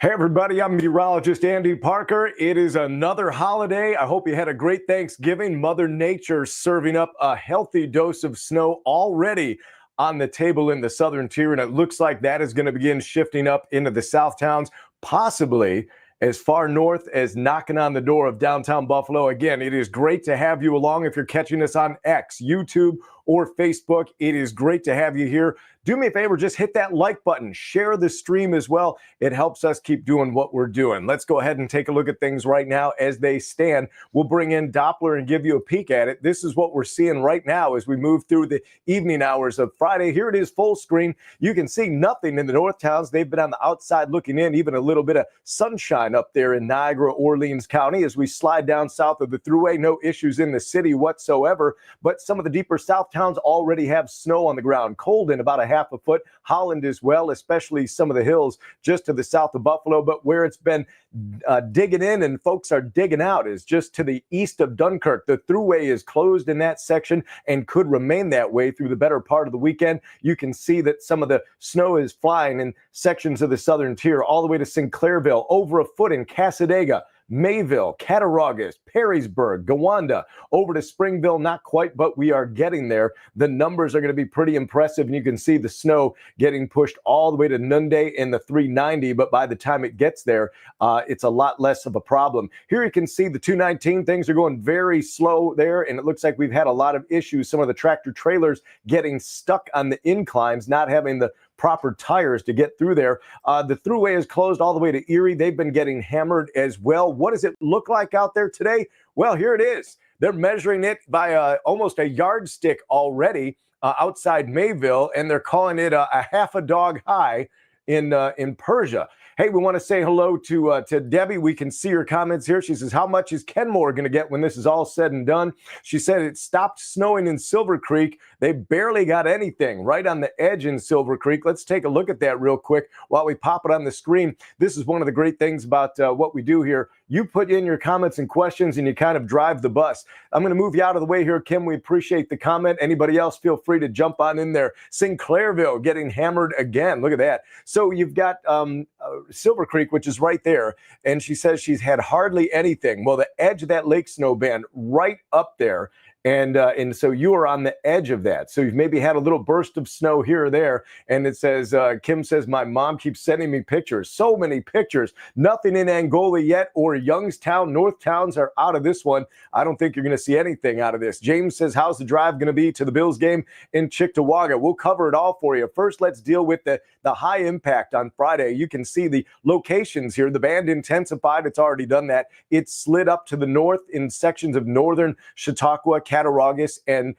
Hey, everybody, I'm meteorologist Andy Parker. It is another holiday. I hope you had a great Thanksgiving. Mother Nature serving up a healthy dose of snow already on the table in the southern tier, and it looks like that is going to begin shifting up into the south towns, possibly as far north as knocking on the door of downtown Buffalo. Again, it is great to have you along if you're catching us on X, YouTube, or Facebook. It is great to have you here. Do me a favor, just hit that like button, share the stream as well. It helps us keep doing what we're doing. Let's go ahead and take a look at things right now as they stand. We'll bring in Doppler and give you a peek at it. This is what we're seeing right now as we move through the evening hours of Friday. Here it is full screen. You can see nothing in the north towns. They've been on the outside looking in, even a little bit of sunshine up there in Niagara, Orleans County. As we slide down south of the Thruway, no issues in the city whatsoever, but some of the deeper south towns already have snow on the ground. Colden about a half a foot. Holland as well, especially some of the hills just to the south of Buffalo. But where it's been digging in and folks are digging out is just to the east of Dunkirk. The Thruway is closed in that section and could remain that way through the better part of the weekend. You can see that some of the snow is flying in sections of the southern tier all the way to Sinclairville, over a foot in Cassadaga, Mayville, Cattaraugus, Perrysburg, Gowanda, over to Springville, not quite, but we are getting there. The numbers are going to be pretty impressive, and you can see the snow getting pushed all the way to Nunde in the 390, but by the time it gets there, it's a lot less of a problem. Here you can see the 219, things are going very slow there, and it looks like we've had a lot of issues. Some of the tractor trailers getting stuck on the inclines, not having the proper tires to get through there. The Thruway is closed all the way to Erie. They've been getting hammered as well. What does it look like out there today? Well, here it is. They're measuring it by almost a yardstick already outside Mayville, and they're calling it a half a dog high in Persia. Hey, we want to say hello to Debbie. We can see her comments here. She says, how much is Kenmore going to get when this is all said and done? She said it stopped snowing in Silver Creek. They barely got anything right on the edge in Silver Creek. Let's take a look at that real quick while we pop it on the screen. This is one of the great things about what we do here. You put in your comments and questions and you kind of drive the bus. I'm going to move you out of the way here, Kim. We appreciate the comment. Anybody else, feel free to jump on in there. Sinclairville getting hammered again. Look at that. So you've got Silver Creek, which is right there, and she says she's had hardly anything. Well, the edge of that lake snow band right up there, and so you are on the edge of that. So you've maybe had a little burst of snow here or there, and it says, Kim says, my mom keeps sending me pictures. So many pictures. Nothing in Angola yet, or Youngstown. North towns are out of this one. I don't think you're going to see anything out of this. James says, how's the drive going to be to the Bills game in Cheektowaga? We'll cover it all for you. First, let's deal with the high impact on Friday. You can see the locations here. The band intensified. It's already done that. It slid up to the north in sections of northern Chautauqua, Cattaraugus, and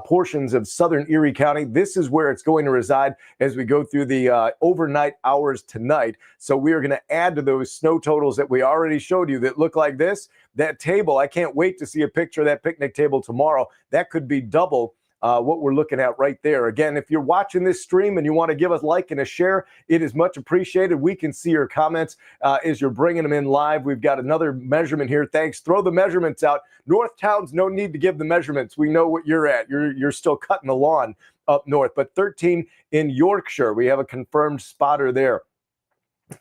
portions of southern Erie County. This is where it's going to reside as we go through the overnight hours tonight. So we are going to add to those snow totals that we already showed you that look like this. That table, I can't wait to see a picture of that picnic table tomorrow. That could be double what we're looking at right there. Again, if you're watching this stream and you want to give us a like and a share, it is much appreciated. We can see your comments as you're bringing them in live. We've got another measurement here. Thanks. Throw the measurements out. North towns, no need to give the measurements. We know what you're at. You're still cutting the lawn up north. But 13 in Yorkshire, we have a confirmed spotter there.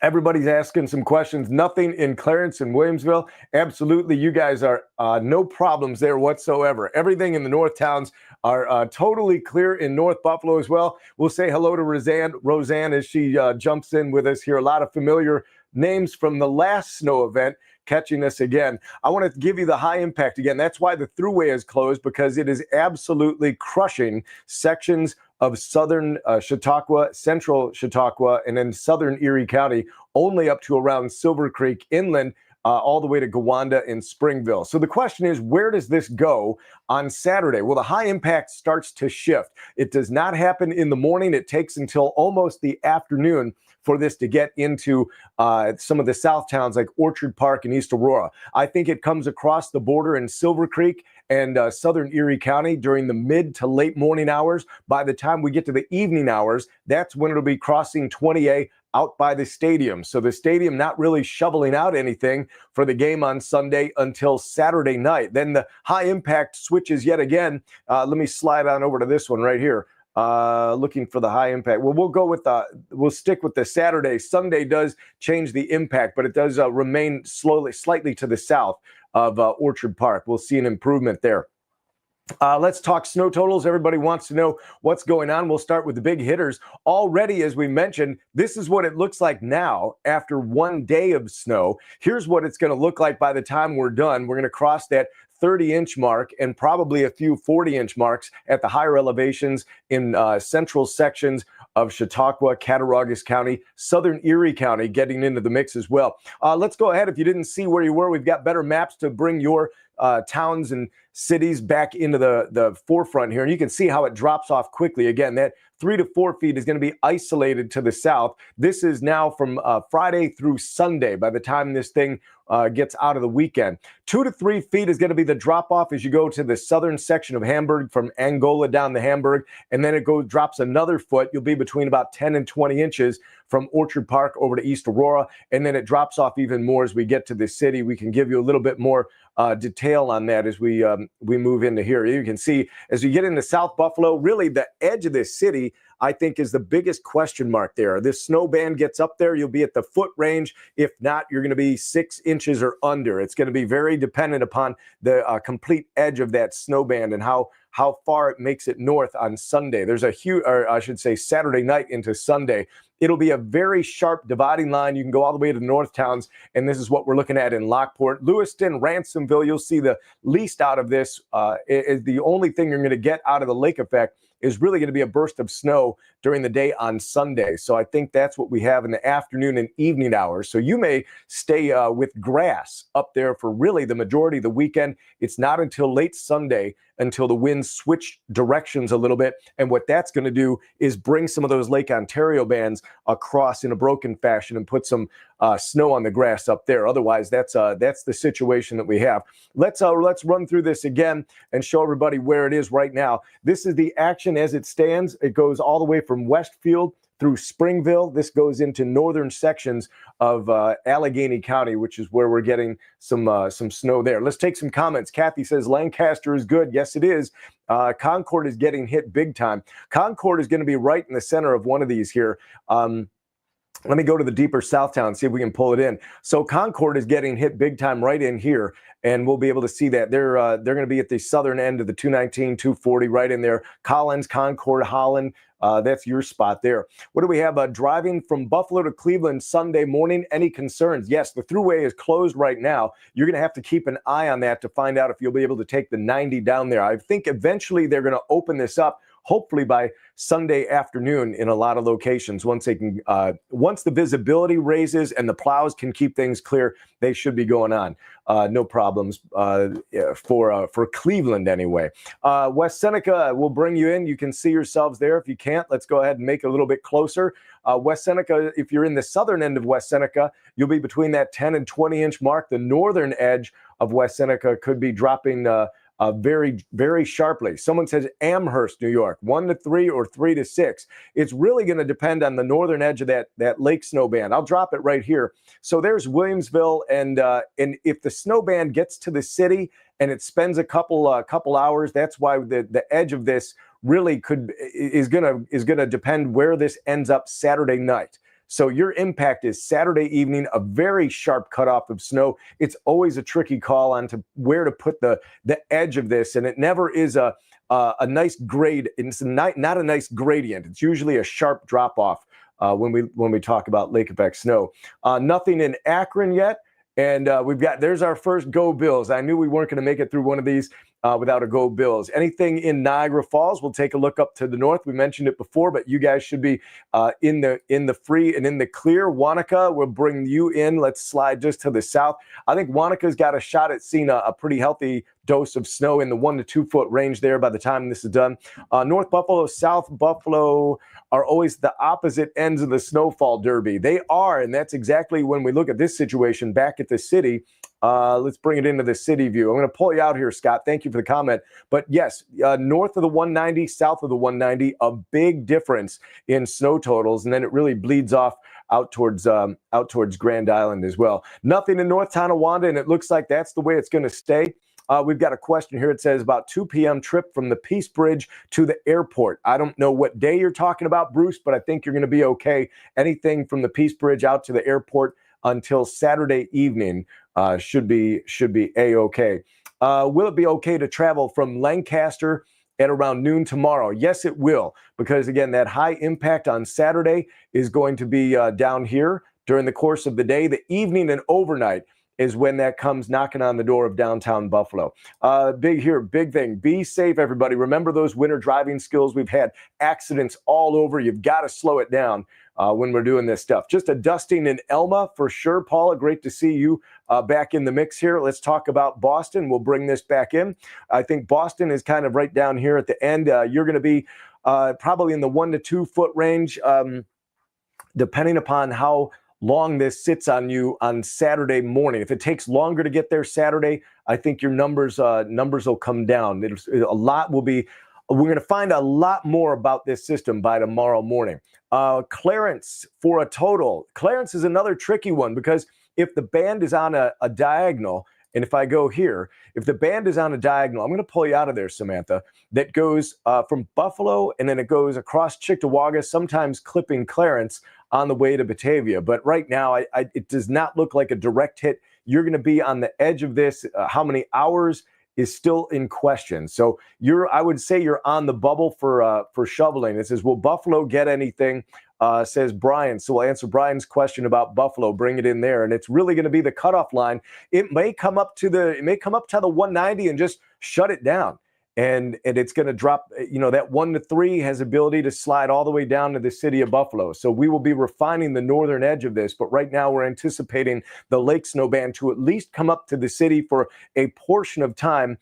Everybody's asking some questions. Nothing in Clarence and Williamsville. Absolutely. You guys are no problems there whatsoever. Everything in the north towns are totally clear in North Buffalo as well. We'll say hello to Roseanne as she jumps in with us here. A lot of familiar names from the last snow event catching us again. I want to give you the high impact again. That's why the Thruway is closed, because it is absolutely crushing sections of southern Chautauqua, central Chautauqua, and then southern Erie County, only up to around Silver Creek inland, all the way to Gowanda and Springville. So the question is, where does this go on Saturday? Well, the high impact starts to shift. It does not happen in the morning. It takes until almost the afternoon for this to get into some of the south towns like Orchard Park and East Aurora. I think it comes across the border in Silver Creek and southern Erie County during the mid to late morning hours. By the time we get to the evening hours, that's when it'll be crossing 20A out by the stadium. So the stadium not really shoveling out anything for the game on Sunday until Saturday night. Then the high impact switches yet again. Let me slide on over to this one right here. Looking for the high impact. Well, we'll stick with the Saturday. Sunday does change the impact, but it does remain slightly to the south of Orchard Park. We'll see an improvement there. Let's talk snow totals. Everybody wants to know what's going on. We'll start with the big hitters. Already, as we mentioned, this is what it looks like now after 1 day of snow. Here's what it's going to look like by the time we're done. We're going to cross that 30-inch mark and probably a few 40-inch marks at the higher elevations in central sections of Chautauqua, Cattaraugus County, southern Erie County getting into the mix as well. Let's go ahead. If you didn't see where you were, we've got better maps to bring your towns and cities back into the forefront here. And you can see how it drops off quickly. Again, that 3 to 4 feet is going to be isolated to the south. This is now from Friday through Sunday by the time this thing gets out of the weekend. 2 to 3 feet is going to be the drop off as you go to the southern section of Hamburg, from Angola down to Hamburg, and then it drops another foot. You'll be between about 10 and 20 inches from Orchard Park over to East Aurora, and then it drops off even more as we get to the city. We can give you a little bit more detail on that as we move into here. You can see as you get into South Buffalo, really the edge of this city, I think, is the biggest question mark there. This snow band gets up there, you'll be at the foot range. If not, you're going to be 6 inches or under. It's going to be very dependent upon the complete edge of that snow band and how far it makes it north on Sunday. There's a huge, or I should say Saturday night into Sunday. It'll be a very sharp dividing line. You can go all the way to the north towns, and this is what we're looking at in Lockport. Lewiston, Ransomville, you'll see the least out of this. Is the only thing you're going to get out of the lake effect is really going to be a burst of snow during the day on Sunday. So I think that's what we have in the afternoon and evening hours. So you may stay with grass up there for really the majority of the weekend. It's not until late Sunday until the winds switch directions a little bit. And what that's going to do is bring some of those Lake Ontario bands across in a broken fashion and put some snow on the grass up there. Otherwise, that's the situation that we have. Let's run through this again and show everybody where it is right now. This is the action as it stands. It goes all the way from Westfield through Springville. This goes into northern sections of Allegheny County, which is where we're getting some snow there. Let's take some comments. Kathy says Lancaster is good. Yes, it is. Concord is getting hit big time. Concord is going to be right in the center of one of these here. Let me go to the deeper south town, see if we can pull it in. So Concord is getting hit big time right in here, and we'll be able to see that. They're going to be at the southern end of the 219, 240, right in there. Collins, Concord, Holland, that's your spot there. What do we have? Driving from Buffalo to Cleveland Sunday morning, any concerns? Yes, the thruway is closed right now. You're going to have to keep an eye on that to find out if you'll be able to take the 90 down there. I think eventually they're going to open this up, hopefully by Sunday afternoon in a lot of locations. Once the visibility raises and the plows can keep things clear, they should be going on. No problems for Cleveland anyway. West Seneca will bring you in. You can see yourselves there. If you can't, let's go ahead and make it a little bit closer. West Seneca, if you're in the southern end of West Seneca, you'll be between that 10 and 20 inch mark. The northern edge of West Seneca could be dropping very, very sharply. Someone says Amherst, New York, 1 to 3 or 3 to 6. It's really going to depend on the northern edge of that lake snow band. I'll drop it right here. So there's Williamsville, and if the snow band gets to the city and it spends a couple hours, that's why the edge of this really is gonna depend where this ends up Saturday night. So your impact is Saturday evening, a very sharp cutoff of snow. It's always a tricky call on to where to put the edge of this, and it never is a nice grade. It's not a nice gradient. It's usually a sharp drop off when we talk about lake effect snow. Nothing in Akron yet, and there's our first Go Bills. I knew we weren't going to make it through one of these without a Go Bills. Anything in Niagara Falls, we'll take a look up to the north. We mentioned it before, but you guys should be in the free and in the clear. Wanaka will bring you in. Let's slide just to the south. I think Wanaka's got a shot at seeing a pretty healthy dose of snow in the 1 to 2 foot range there by the time this is done. North Buffalo, South Buffalo are always the opposite ends of the snowfall derby. They are, and that's exactly when we look at this situation back at the city. Let's bring it into the city view. I'm going to pull you out here, Scott. Thank you for the comment. But yes, north of the 190, south of the 190, a big difference in snow totals, and then it really bleeds off out towards Grand Island as well. Nothing in North Tonawanda, and it looks like that's the way it's going to stay. We've got a question here. It says about 2 p.m. trip from the Peace Bridge to the airport. I don't know what day you're talking about, Bruce, but I think you're going to be okay. Anything from the Peace Bridge out to the airport until Saturday evening should be a-okay. Will it be okay to travel from Lancaster at around noon tomorrow? Yes, it will, because again, that high impact on Saturday is going to be down here during the course of the day. The evening and overnight is when that comes knocking on the door of downtown Buffalo. Big thing. Be safe, everybody. Remember those winter driving skills. We've had accidents all over. You've got to slow it down when we're doing this stuff. Just a dusting in Elma for sure. Paula, great to see you back in the mix here. Let's talk about Boston. We'll bring this back in. I think Boston is kind of right down here at the end. You're going to be probably in the 1 to 2 foot range, depending upon how long this sits on you on Saturday morning. If it takes longer to get there Saturday, I think your numbers will come down. We're going to find a lot more about this system by tomorrow morning. Clarence for a total. Clarence is another tricky one, because if the band is on a diagonal, and if I go here, if the band is on a diagonal, I'm going to pull you out of there, Samantha, that goes from Buffalo and then it goes across Cheektowaga, sometimes clipping Clarence on the way to Batavia. But right now, it does not look like a direct hit. You're going to be on the edge of this. How many hours is still in question. So I would say you're on the bubble for shoveling. It says, will Buffalo get anything? Says Brian. So we'll answer Brian's question about Buffalo. Bring it in there, and it's really going to be the cutoff line. It may come up to the 190 and just shut it down. And it's going to drop, that 1 to 3 has ability to slide all the way down to the city of Buffalo. So we will be refining the northern edge of this. But right now we're anticipating the lake snow band to at least come up to the city for a portion of time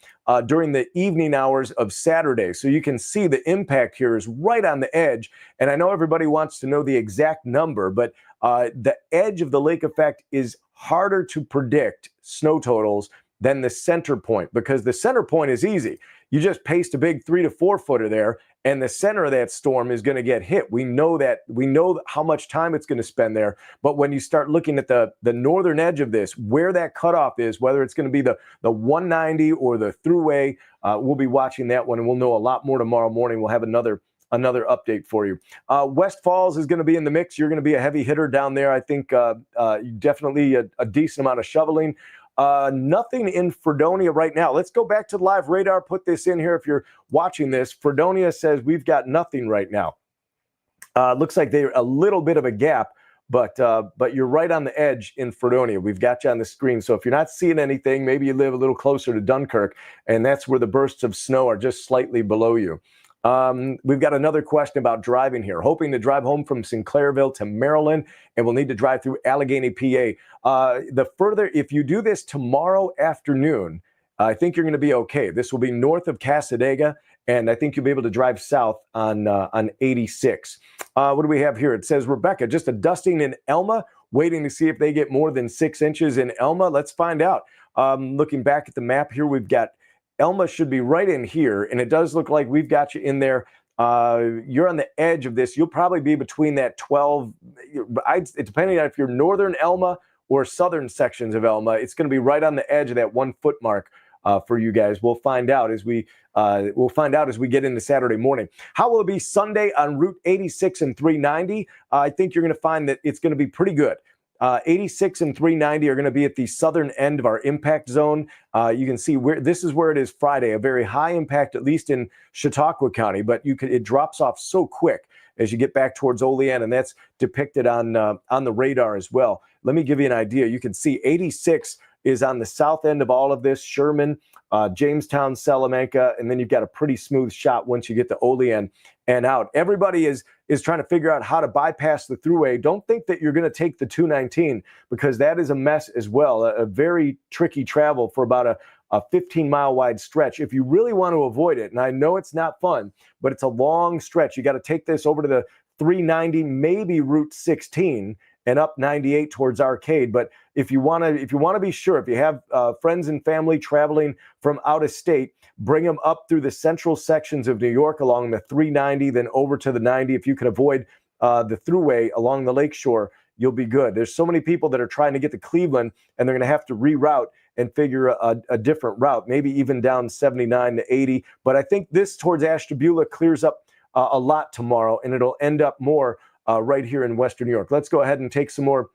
during the evening hours of Saturday. So you can see the impact here is right on the edge. And I know everybody wants to know the exact number, but the edge of the lake effect is harder to predict snow totals than the center point, because the center point is easy. You just paste a big 3 to 4 footer there, and the center of that storm is going to get hit. We know that. We know how much time it's going to spend there. But when you start looking at the northern edge of this, where that cutoff is, whether it's going to be the 190 or the thruway, we'll be watching that one, and we'll know a lot more tomorrow morning. We'll have another update for you. West Falls is going to be in the mix. You're going to be a heavy hitter down there. I think definitely a decent amount of shoveling. Nothing in Fredonia right now. Let's go back to the live radar. Put this in here if you're watching this. Fredonia says we've got nothing right now. Looks like they're a little bit of a gap, but you're right on the edge in Fredonia. We've got you on the screen. So if you're not seeing anything, maybe you live a little closer to Dunkirk, and that's where the bursts of snow are just slightly below you. We've got another question about driving here. Hoping to drive home from Sinclairville to Maryland, and we'll need to drive through Allegheny, PA. If you do this tomorrow afternoon, I think you're going to be okay. This will be north of Cassadaga, and I think you'll be able to drive south on 86. What do we have here? It says, Rebecca, just a dusting in Elma, waiting to see if they get more than 6 inches in Elma. Let's find out. Looking back at the map here, we've got Elma should be right in here, and it does look like we've got you in there. You're on the edge of this. You'll probably be between that 12, depending on if you're northern Elma or southern sections of Elma, it's going to be right on the edge of that 1 foot mark for you guys. We'll find out as we get into Saturday morning. How will it be Sunday on Route 86 and 390? I think you're going to find that it's going to be pretty good. 86 and 390 are going to be at the southern end of our impact zone. You can see this is where it is Friday, a very high impact, at least in Chautauqua County, but it drops off so quick as you get back towards Olean, and that's depicted on the radar as well. Let me give you an idea. You can see 86 is on the south end of all of this, Sherman, Jamestown, Salamanca, and then you've got a pretty smooth shot once you get to Olean and out. Everybody is trying to figure out how to bypass the thruway. Don't think that you're going to take the 219, because that is a mess as well. A very tricky travel for about a 15-mile wide stretch. If you really want to avoid it, and I know it's not fun, but it's a long stretch. You got to take this over to the 390, maybe Route 16, and up 98 towards Arcade. But if you want to be sure, if you have friends and family traveling from out of state, bring them up through the central sections of New York along the 390, then over to the 90. If you can avoid the thruway along the lakeshore, you'll be good. There's so many people that are trying to get to Cleveland, and they're going to have to reroute and figure a different route, maybe even down 79 to 80. But I think this towards Ashtabula clears up a lot tomorrow, and it'll end up more right here in Western New York. Let's go ahead and take some more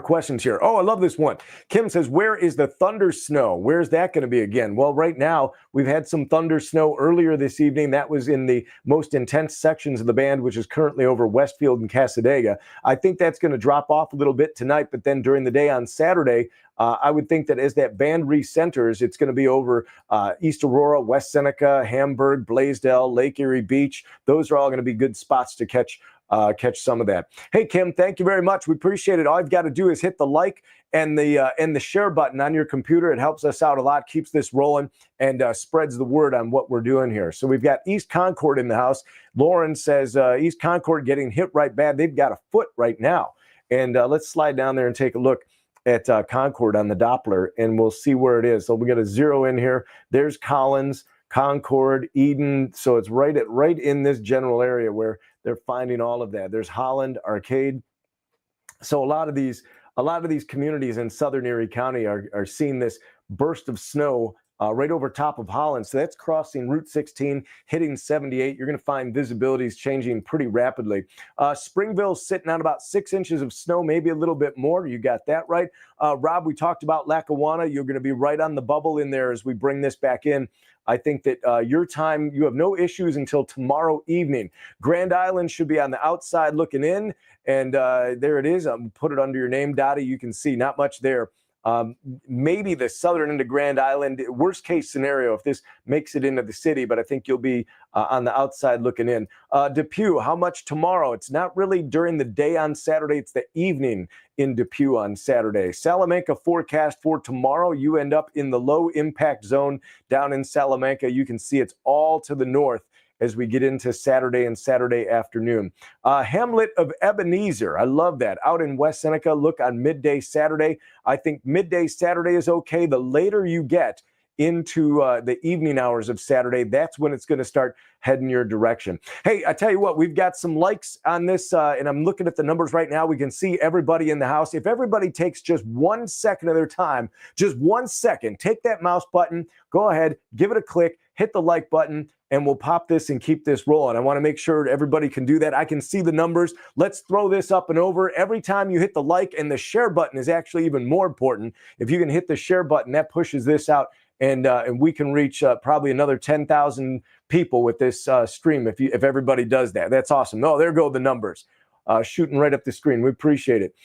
questions here. Oh, I love this one. Kim says, where is the thunder snow? Where's that going to be again? Well, right now, we've had some thunder snow earlier this evening. That was in the most intense sections of the band, which is currently over Westfield and Cassadaga. I think that's going to drop off a little bit tonight, but then during the day on Saturday, I would think that as that band recenters, it's going to be over East Aurora, West Seneca, Hamburg, Blaisdell, Lake Erie Beach. Those are all going to be good spots to catch some of that. Hey, Kim, thank you very much. We appreciate it. All you've got to do is hit the like and the share button on your computer. It helps us out a lot, keeps this rolling, and spreads the word on what we're doing here. So we've got East Concord in the house. Lauren says East Concord getting hit right bad. They've got a foot right now. And let's slide down there and take a look at Concord on the Doppler, and we'll see where it is. So we got a zero in here. There's Collins, Concord, Eden. So it's right in this general area where they're finding all of that. There's Holland, Arcade. So a lot of these communities in southern Erie County are seeing this burst of snow right over top of Holland. So that's crossing Route 16, hitting 78. You're going to find visibilities changing pretty rapidly. Springville's sitting on about 6 inches of snow, maybe a little bit more. You got that right. Rob, we talked about Lackawanna. You're going to be right on the bubble in there as we bring this back in. I think that your time, you have no issues until tomorrow evening. Grand Island should be on the outside looking in, and there it is. Put it under your name, Dottie. You can see not much there. Maybe the southern end of Grand Island, worst case scenario if this makes it into the city, but I think you'll be on the outside looking in. Depew, how much tomorrow? It's not really during the day on Saturday, it's the evening in Depew on Saturday. Salamanca forecast for tomorrow, you end up in the low impact zone down in Salamanca. You can see it's all to the north as we get into Saturday and Saturday afternoon. Hamlet of Ebenezer, I love that. Out in West Seneca, look on midday Saturday. I think midday Saturday is okay. The later you get into the evening hours of Saturday, that's when it's going to start heading your direction. Hey, I tell you what, we've got some likes on this, and I'm looking at the numbers right now. We can see everybody in the house. If everybody takes just 1 second of their time, just 1 second, take that mouse button, go ahead, give it a click, hit the like button, and we'll pop this and keep this rolling. I want to make sure everybody can do that. I can see the numbers. Let's throw this up and over. Every time you hit the like, and the share button is actually even more important. If you can hit the share button, that pushes this out, and we can reach probably another 10,000 people with this stream if everybody does that. That's awesome. Oh, there go the numbers. Shooting right up the screen. We appreciate it.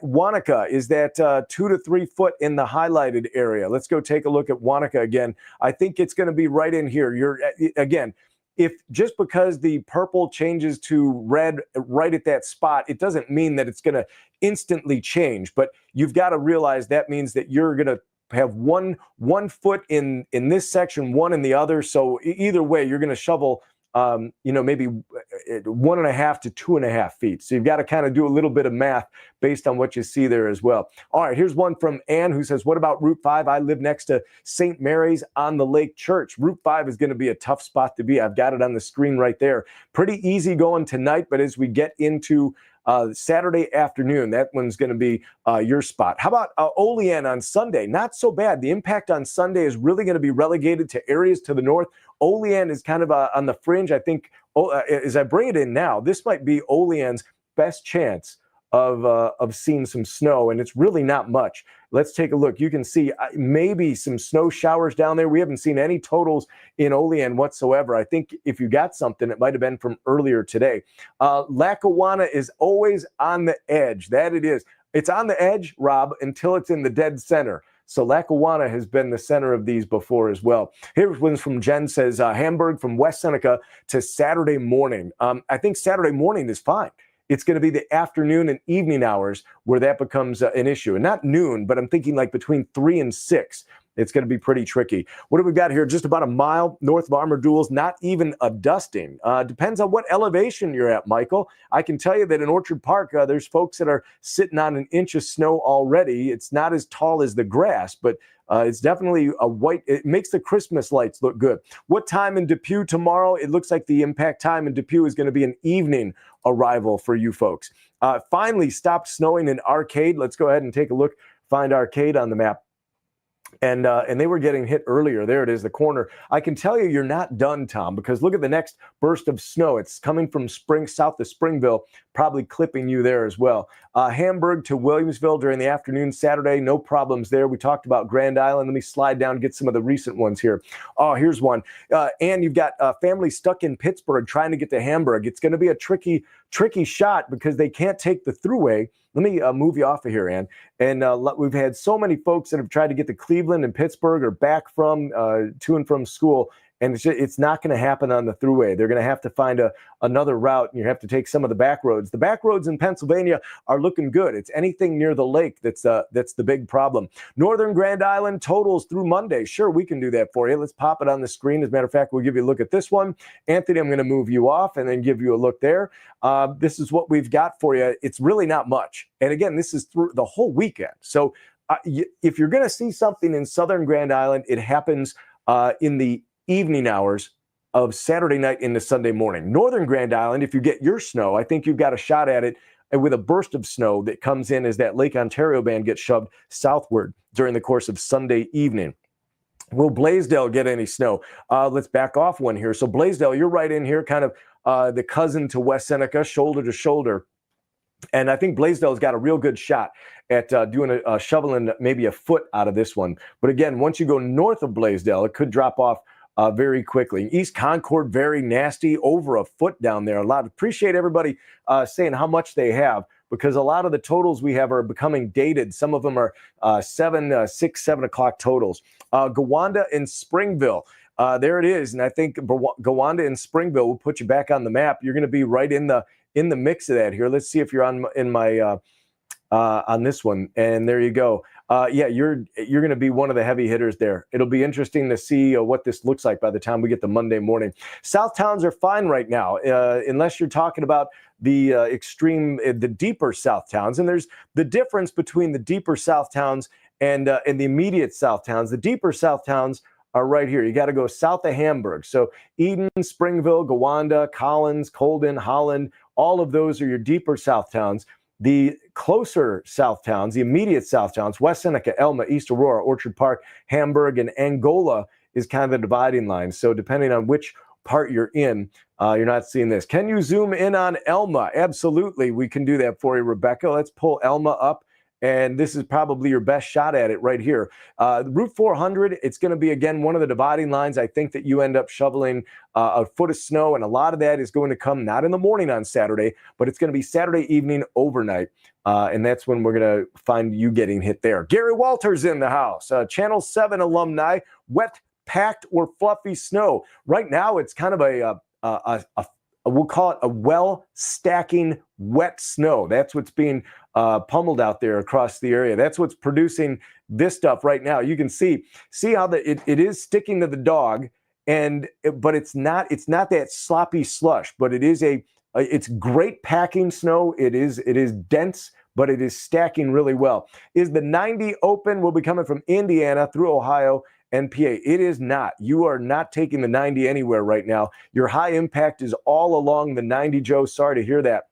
Wanaka is that 2 to 3 foot in the highlighted area. Let's go take a look at Wanaka again. I think it's going to be right in here. Again, if just because the purple changes to red right at that spot, it doesn't mean that it's going to instantly change. But you've got to realize that means that you're going to have one foot in this section, one in the other. So either way, you're going to shovel maybe 1.5 to 2.5 feet. So you've got to kind of do a little bit of math based on what you see there as well. All right, here's one from Ann who says, what about Route 5? I live next to St. Mary's on the Lake Church. Route 5 is going to be a tough spot to be. I've got it on the screen right there. Pretty easy going tonight, but as we get into Saturday afternoon, that one's going to be your spot. How about Olean on Sunday? Not so bad. The impact on Sunday is really going to be relegated to areas to the north. Olean is kind of on the fringe. I think as I bring it in now, this might be Olean's best chance of seeing some snow, and it's really not much. Let's take a look. You can see maybe some snow showers down there. We haven't seen any totals in Olean whatsoever. I think if you got something, it might have been from earlier today. Lackawanna is always on the edge. That it is. It's on the edge, Rob, until it's in the dead center. So Lackawanna has been the center of these before as well. Here's one from Jen, says Hamburg from West Seneca to Saturday morning. I think Saturday morning is fine. It's going to be the afternoon and evening hours where that becomes an issue. And not noon, but I'm thinking like between 3 and 6. It's going to be pretty tricky. What have we got here? Just about a mile north of Armour Duels, not even a dusting. Depends on what elevation you're at, Michael. I can tell you that in Orchard Park, there's folks that are sitting on an inch of snow already. It's not as tall as the grass, but it's definitely a white. It makes the Christmas lights look good. What time in Depew tomorrow? It looks like the impact time in Depew is going to be an evening arrival for you folks. Finally stopped snowing in Arcade. Let's go ahead and take a look. Find Arcade on the map. and they were getting hit earlier. There it is, the corner. I can tell you you're not done, Tom, because look at the next burst of snow. It's coming from south to Springville, probably clipping you there as well. Hamburg to Williamsville during the afternoon Saturday, no problems there. We talked about Grand Island. Let me slide down and get some of the recent ones here. Oh, here's one. And you've got families stuck in Pittsburgh trying to get to Hamburg. It's going to be a tricky shot because they can't take the thruway. Let me move you off of here, Ann. And we've had so many folks that have tried to get to Cleveland and Pittsburgh or back from to and from school, and it's not going to happen on the thruway. They're going to have to find another route, and you have to take some of the back roads. The back roads in Pennsylvania are looking good. It's anything near the lake that's the big problem. Northern Grand Island totals through Monday. Sure, we can do that for you. Let's pop it on the screen. As a matter of fact, we'll give you a look at this one. Anthony, I'm going to move you off and then give you a look there. This is what we've got for you. It's really not much. And again, this is through the whole weekend. So if you're going to see something in Southern Grand Island, it happens in the evening hours of Saturday night into Sunday morning. Northern Grand Island, if you get your snow, I think you've got a shot at it with a burst of snow that comes in as that Lake Ontario band gets shoved southward during the course of Sunday evening. Will Blaisdell get any snow? Let's back off one here. So Blaisdell, you're right in here, kind of the cousin to West Seneca, shoulder to shoulder. And I think Blaisdell's got a real good shot at doing shoveling maybe a foot out of this one. But again, once you go north of Blaisdell, it could drop off very quickly. East Concord, very nasty, over a foot down there. Appreciate everybody saying how much they have, because a lot of the totals we have are becoming dated. Some of them are 6, 7 o'clock totals. Gowanda and Springville. There it is. And I think Gowanda and Springville will put you back on the map. You're going to be right in the mix of that here. Let's see if you're on this one. And there you go. Yeah, you're going to be one of the heavy hitters there. It'll be interesting to see what this looks like by the time we get to Monday morning. South towns are fine right now, unless you're talking about the the deeper South towns. And there's the difference between the deeper South towns and the immediate South towns. The deeper South towns are right here. You got to go south of Hamburg. So Eden, Springville, Gowanda, Collins, Colden, Holland, all of those are your deeper South towns. The closer South towns, the immediate South towns, West Seneca, Elma, East Aurora, Orchard Park, Hamburg, and Angola is kind of the dividing line. So depending on which part you're in, you're not seeing this. Can you zoom in on Elma? Absolutely, we can do that for you, Rebecca. Let's pull Elma up. And this is probably your best shot at it right here. Route 400, it's going to be, again, one of the dividing lines. I think that you end up shoveling a foot of snow, and a lot of that is going to come not in the morning on Saturday, but it's going to be Saturday evening overnight. And that's when we're going to find you getting hit there. Gary Walters in the house, Channel 7 alumni, wet, packed, or fluffy snow. Right now, it's kind of we'll call it a well-stacking wet snow. That's what's being pummeled out there across the area. That's what's producing this stuff right now. You can see how it is sticking to the dog, but it's not that sloppy slush, but it is it's great packing snow. It is dense, but it is stacking really well. Is the 90 open? We'll be coming from Indiana through Ohio and PA. It is not. You are not taking the 90 anywhere right now. Your high impact is all along the 90, Joe. Sorry to hear that.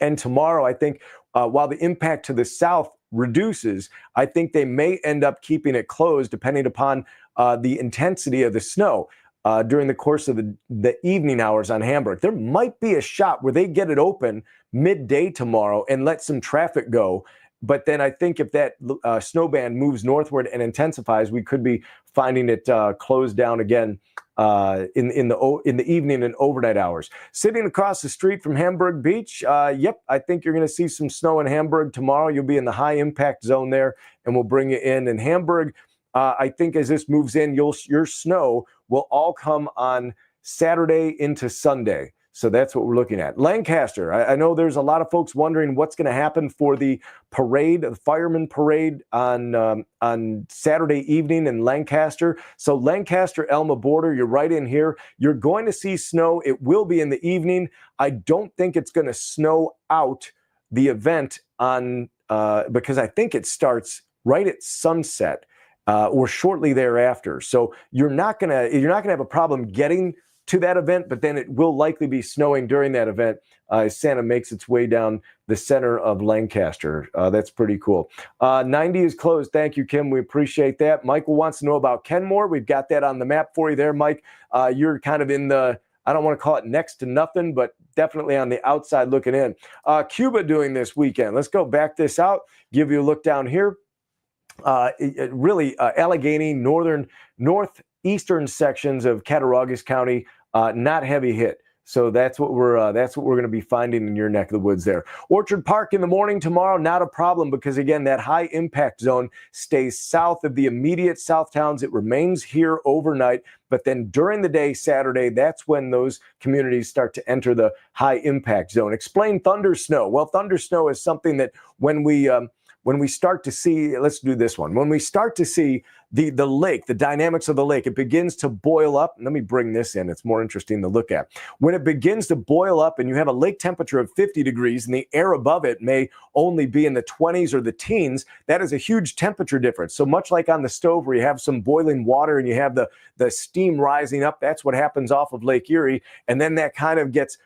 And tomorrow, I think, while the impact to the south reduces, I think they may end up keeping it closed depending upon the intensity of the snow during the course of the evening hours on Hamburg. There might be a shot where they get it open midday tomorrow and let some traffic go. But then I think if that snow band moves northward and intensifies, we could be finding it closed down again in the evening and overnight hours. Sitting across the street from Hamburg Beach, yep, I think you're going to see some snow in Hamburg tomorrow. You'll be in the high impact zone there, and we'll bring you in. And Hamburg, I think as this moves in, your snow will all come on Saturday into Sunday. So that's what we're looking at. Lancaster, I know there's a lot of folks wondering what's going to happen for the parade, the fireman parade on Saturday evening in Lancaster. So Lancaster, Elma border, you're right in here. You're going to see snow. It will be in the evening. I don't think it's going to snow out the event because I think it starts right at sunset or shortly thereafter. So you're not going to have a problem getting to that event, but then it will likely be snowing during that event as Santa makes its way down the center of Lancaster. That's pretty cool. 90 is closed. Thank you, Kim. We appreciate that. Michael wants to know about Kenmore. We've got that on the map for you there, Mike. You're kind of in the, I don't want to call it next to nothing, but definitely on the outside looking in. Cuba doing this weekend. Let's go back this out, give you a look down here. Really, Allegheny, northeastern sections of Cattaraugus County, not heavy hit. So that's what we're going to be finding in your neck of the woods there. Orchard Park in the morning tomorrow, not a problem because, again, that high impact zone stays south of the immediate south towns. It remains here overnight. But then during the day, Saturday, that's when those communities start to enter the high impact zone. Explain thunder snow. Well, thunder snow is something that when we start to see, let's do this one. When we start to see the lake, the dynamics of the lake, it begins to boil up. Let me bring this in. It's more interesting to look at. When it begins to boil up and you have a lake temperature of 50 degrees and the air above it may only be in the 20s or the teens, that is a huge temperature difference. So much like on the stove where you have some boiling water and you have the steam rising up, that's what happens off of Lake Erie. And then that kind of gets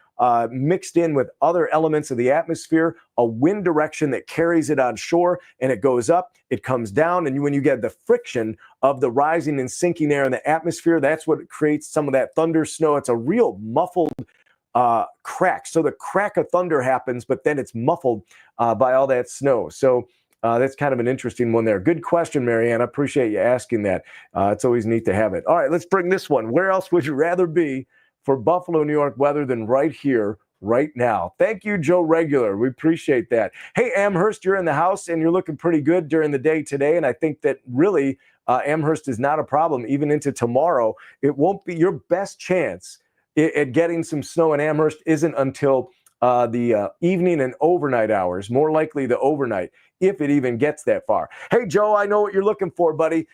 mixed in with other elements of the atmosphere, a wind direction that carries it on shore, and it goes up, it comes down, and when you get the friction of the rising and sinking air in the atmosphere, that's what creates some of that thunder snow. It's a real muffled crack. So the crack of thunder happens, but then it's muffled by all that snow. So that's kind of an interesting one there. Good question, Marianne. I appreciate you asking that. It's always neat to have it. All right, let's bring this one. Where else would you rather be for Buffalo, New York weather than right here, right now? Thank you, Joe Regular. We appreciate that. Hey, Amherst, you're in the house and you're looking pretty good during the day today. And I think that really Amherst is not a problem even into tomorrow. It won't be your best chance at getting some snow in Amherst isn't until the evening and overnight hours, more likely the overnight, if it even gets that far. Hey, Joe, I know what you're looking for, buddy.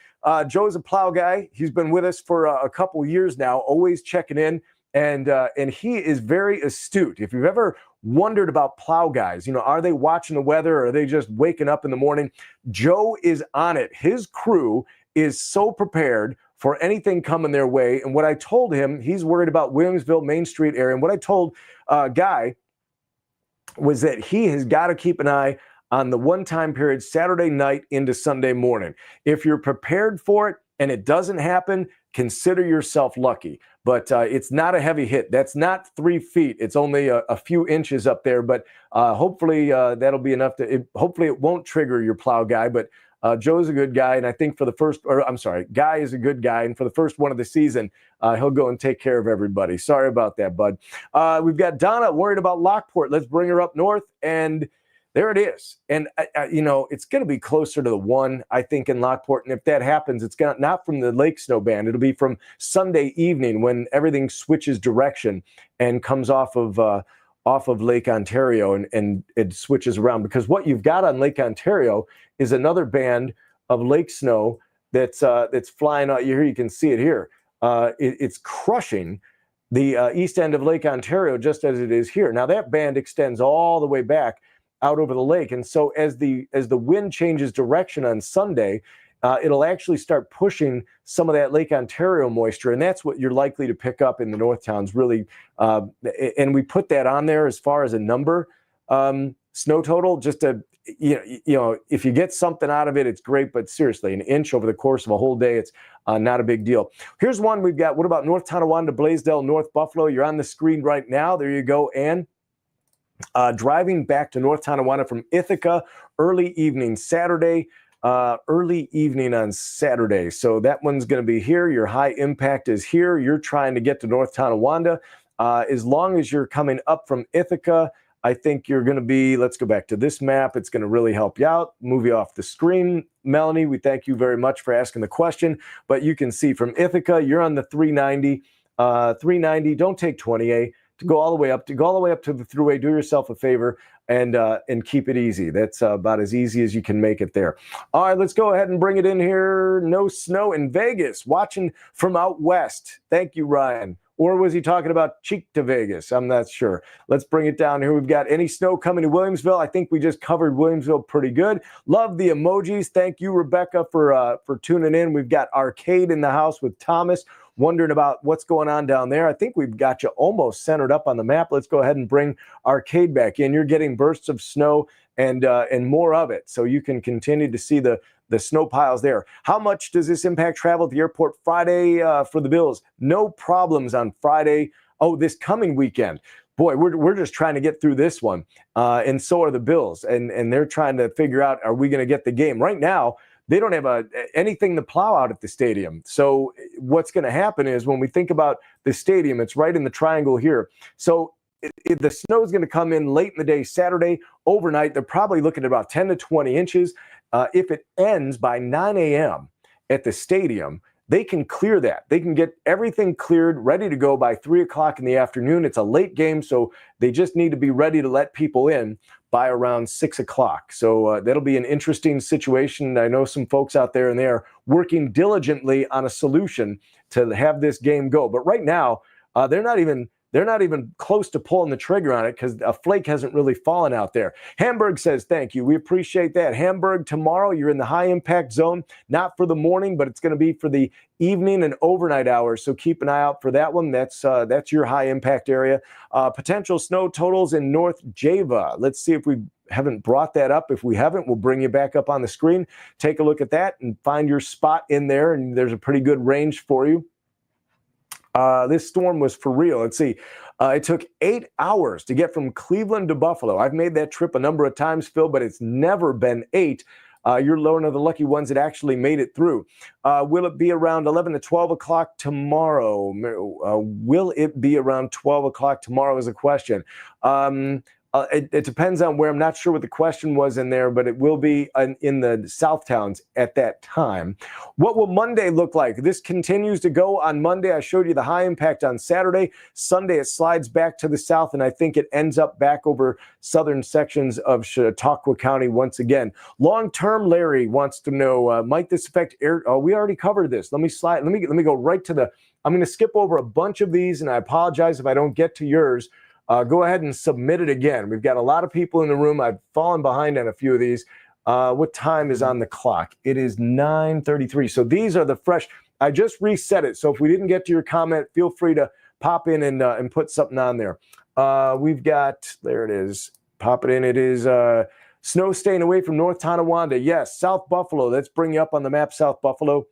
Joe's a plow guy. He's been with us for a couple years now, always checking in. And he is very astute. If you've ever wondered about plow guys, are they watching the weather or are they just waking up in the morning? Joe is on it. His crew is so prepared for anything coming their way. And what I told him, he's worried about Williamsville, Main Street area. And what I told Guy was that he has got to keep an eye on the one-time period, Saturday night into Sunday morning. If you're prepared for it and it doesn't happen, consider yourself lucky. But it's not a heavy hit. That's not 3 feet. It's only a few inches up there. But hopefully that'll be enough hopefully it won't trigger your plow guy. But Joe's a good guy. And I think Guy is a good guy. And for the first one of the season, he'll go and take care of everybody. Sorry about that, bud. We've got Donna worried about Lockport. Let's bring her up north. And there it is. And, it's going to be closer to the 1, I think, in Lockport. And if that happens, it's not from the lake snow band. It'll be from Sunday evening when everything switches direction and comes off of Lake Ontario and it switches around. Because what you've got on Lake Ontario is another band of lake snow that's flying out. Here you can see it here. It's crushing the east end of Lake Ontario just as it is here. Now, that band extends all the way back out over the lake. And so as the wind changes direction on Sunday, it'll actually start pushing some of that Lake Ontario moisture. And that's what you're likely to pick up in the North Towns, really. And we put that on there as far as a number, snow total, just to, if you get something out of it, it's great. But seriously, an inch over the course of a whole day, it's not a big deal. Here's one we've got. What about North Tonawanda, Blaisdell, North Buffalo? You're on the screen right now. There you go, Ann. Driving back to North Tonawanda from Ithaca early evening Saturday, early evening on Saturday. So that one's going to be here. Your high impact is here. You're trying to get to North Tonawanda. As long as you're coming up from Ithaca, I think you're going to be, let's go back to this map. It's going to really help you out. Move you off the screen. Melanie, we thank you very much for asking the question. But you can see from Ithaca, you're on the 390. 390, don't take 20A. To go all the way up to the thruway, do yourself a favor and keep it easy. That's about as easy as you can make it there. All right, let's go ahead and bring it in here. No snow in Vegas, watching from out west. Thank you, Ryan. Or was he talking about Cheek to Vegas? I'm not sure. Let's bring it down here. We've got any snow coming to Williamsville. I think we just covered Williamsville pretty good. Love the emojis. Thank you, Rebecca, for tuning in. We've got Arcade in the house with Thomas. wondering about what's going on down there, I think we've got you almost centered up on the map. Let's go ahead and bring Arcade back in. You're getting bursts of snow and more of it, so you can continue to see the snow piles there. How much does this impact travel at the airport Friday for the Bills? No problems on Friday. Oh, this coming weekend. Boy, we're just trying to get through this one, and so are the Bills, and they're trying to figure out, are we going to get the game? Right now, they don't have anything to plow out at the stadium. So what's going to happen is, when we think about the stadium, it's right in the triangle here. So the snow is going to come in late in the day, Saturday, overnight. They're probably looking at about 10 to 20 inches. If it ends by 9 a.m. at the stadium, they can clear that. They can get everything cleared, ready to go by 3 o'clock in the afternoon. It's a late game, so they just need to be ready to let people in by around 6 o'clock. So that'll be an interesting situation. I know some folks out there, and they are working diligently on a solution to have this game go. But right now, they're not even close to pulling the trigger on it, because a flake hasn't really fallen out there. Hamburg says, thank you. We appreciate that. Hamburg, tomorrow you're in the high impact zone, not for the morning, but it's going to be for the evening and overnight hours. So keep an eye out for that one. That's your high impact area. Potential snow totals in North Java. Let's see if we haven't brought that up. If we haven't, we'll bring you back up on the screen. Take a look at that and find your spot in there. And there's a pretty good range for you. This storm was for real. Let's see. It took 8 hours to get from Cleveland to Buffalo. I've made that trip a number of times, Phil, but it's never been 8. You're one of the lucky ones that actually made it through. Will it be around 11 to 12 o'clock tomorrow? Will it be around 12 o'clock tomorrow is a question. It depends on where. I'm not sure what the question was in there, but it will be in the South Towns at that time. What will Monday look like? This continues to go on Monday. I showed you the high impact on Saturday. Sunday, it slides back to the south, and I think it ends up back over southern sections of Chautauqua County once again. Long-term, Larry wants to know, might this affect air? Oh, we already covered this. Let me slide. Let me go right to the. I'm going to skip over a bunch of these, and I apologize if I don't get to yours. Go ahead and submit it again. We've got a lot of people in the room. I've fallen behind on a few of these. What time is on the clock? It is 9:33. So these are the fresh. I just reset it. So if we didn't get to your comment, feel free to pop in and put something on there. We've got, there it is. Pop it in. It is snow staying away from North Tonawanda. Yes, South Buffalo. Let's bring you up on the map, South Buffalo.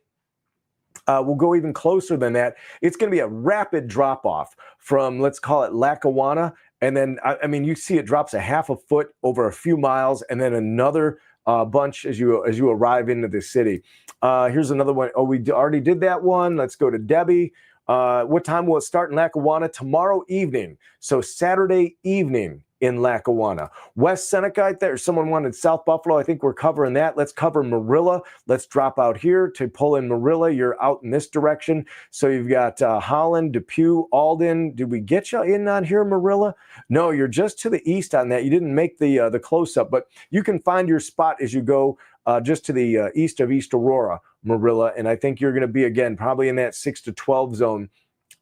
We'll go even closer than that. It's going to be a rapid drop-off from, let's call it Lackawanna. And then, I mean, you see it drops a half a foot over a few miles, and then another bunch as you arrive into the city. Here's another one. Oh, we already did that one. Let's go to Debbie. What time will it start in Lackawanna? Tomorrow evening. So Saturday evening in Lackawanna. West Seneca, there. Someone wanted South Buffalo. I think we're covering that. Let's cover Marilla. Let's drop out here to pull in Marilla. You're out in this direction. So you've got Holland, Depew, Alden. Did we get you in on here, Marilla? No, you're just to the east on that. You didn't make the close-up, but you can find your spot as you go just to the east of East Aurora, Marilla. And I think you're going to be, again, probably in that 6 to 12 zone,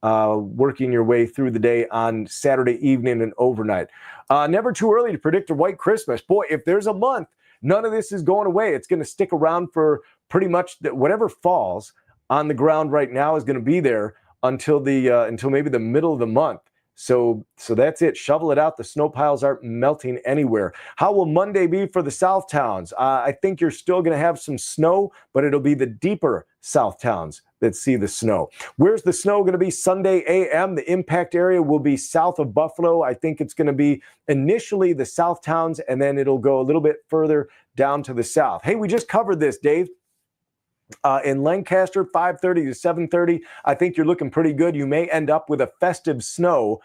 working your way through the day on Saturday evening and overnight. Never too early to predict a white Christmas. Boy, if there's a month, none of this is going away. It's going to stick around for pretty much whatever falls on the ground right now is going to be there until maybe the middle of the month. So that's it. Shovel it out. The snow piles aren't melting anywhere. How will Monday be for the South Towns? I think you're still going to have some snow, but it'll be the deeper South Towns that see the snow. Where's the snow going to be Sunday a.m.? The impact area will be south of Buffalo. I think it's going to be initially the South Towns, and then it'll go a little bit further down to the south. Hey, we just covered this, Dave. In Lancaster, 5:30 to 7:30. I think you're looking pretty good. You may end up with a festive snow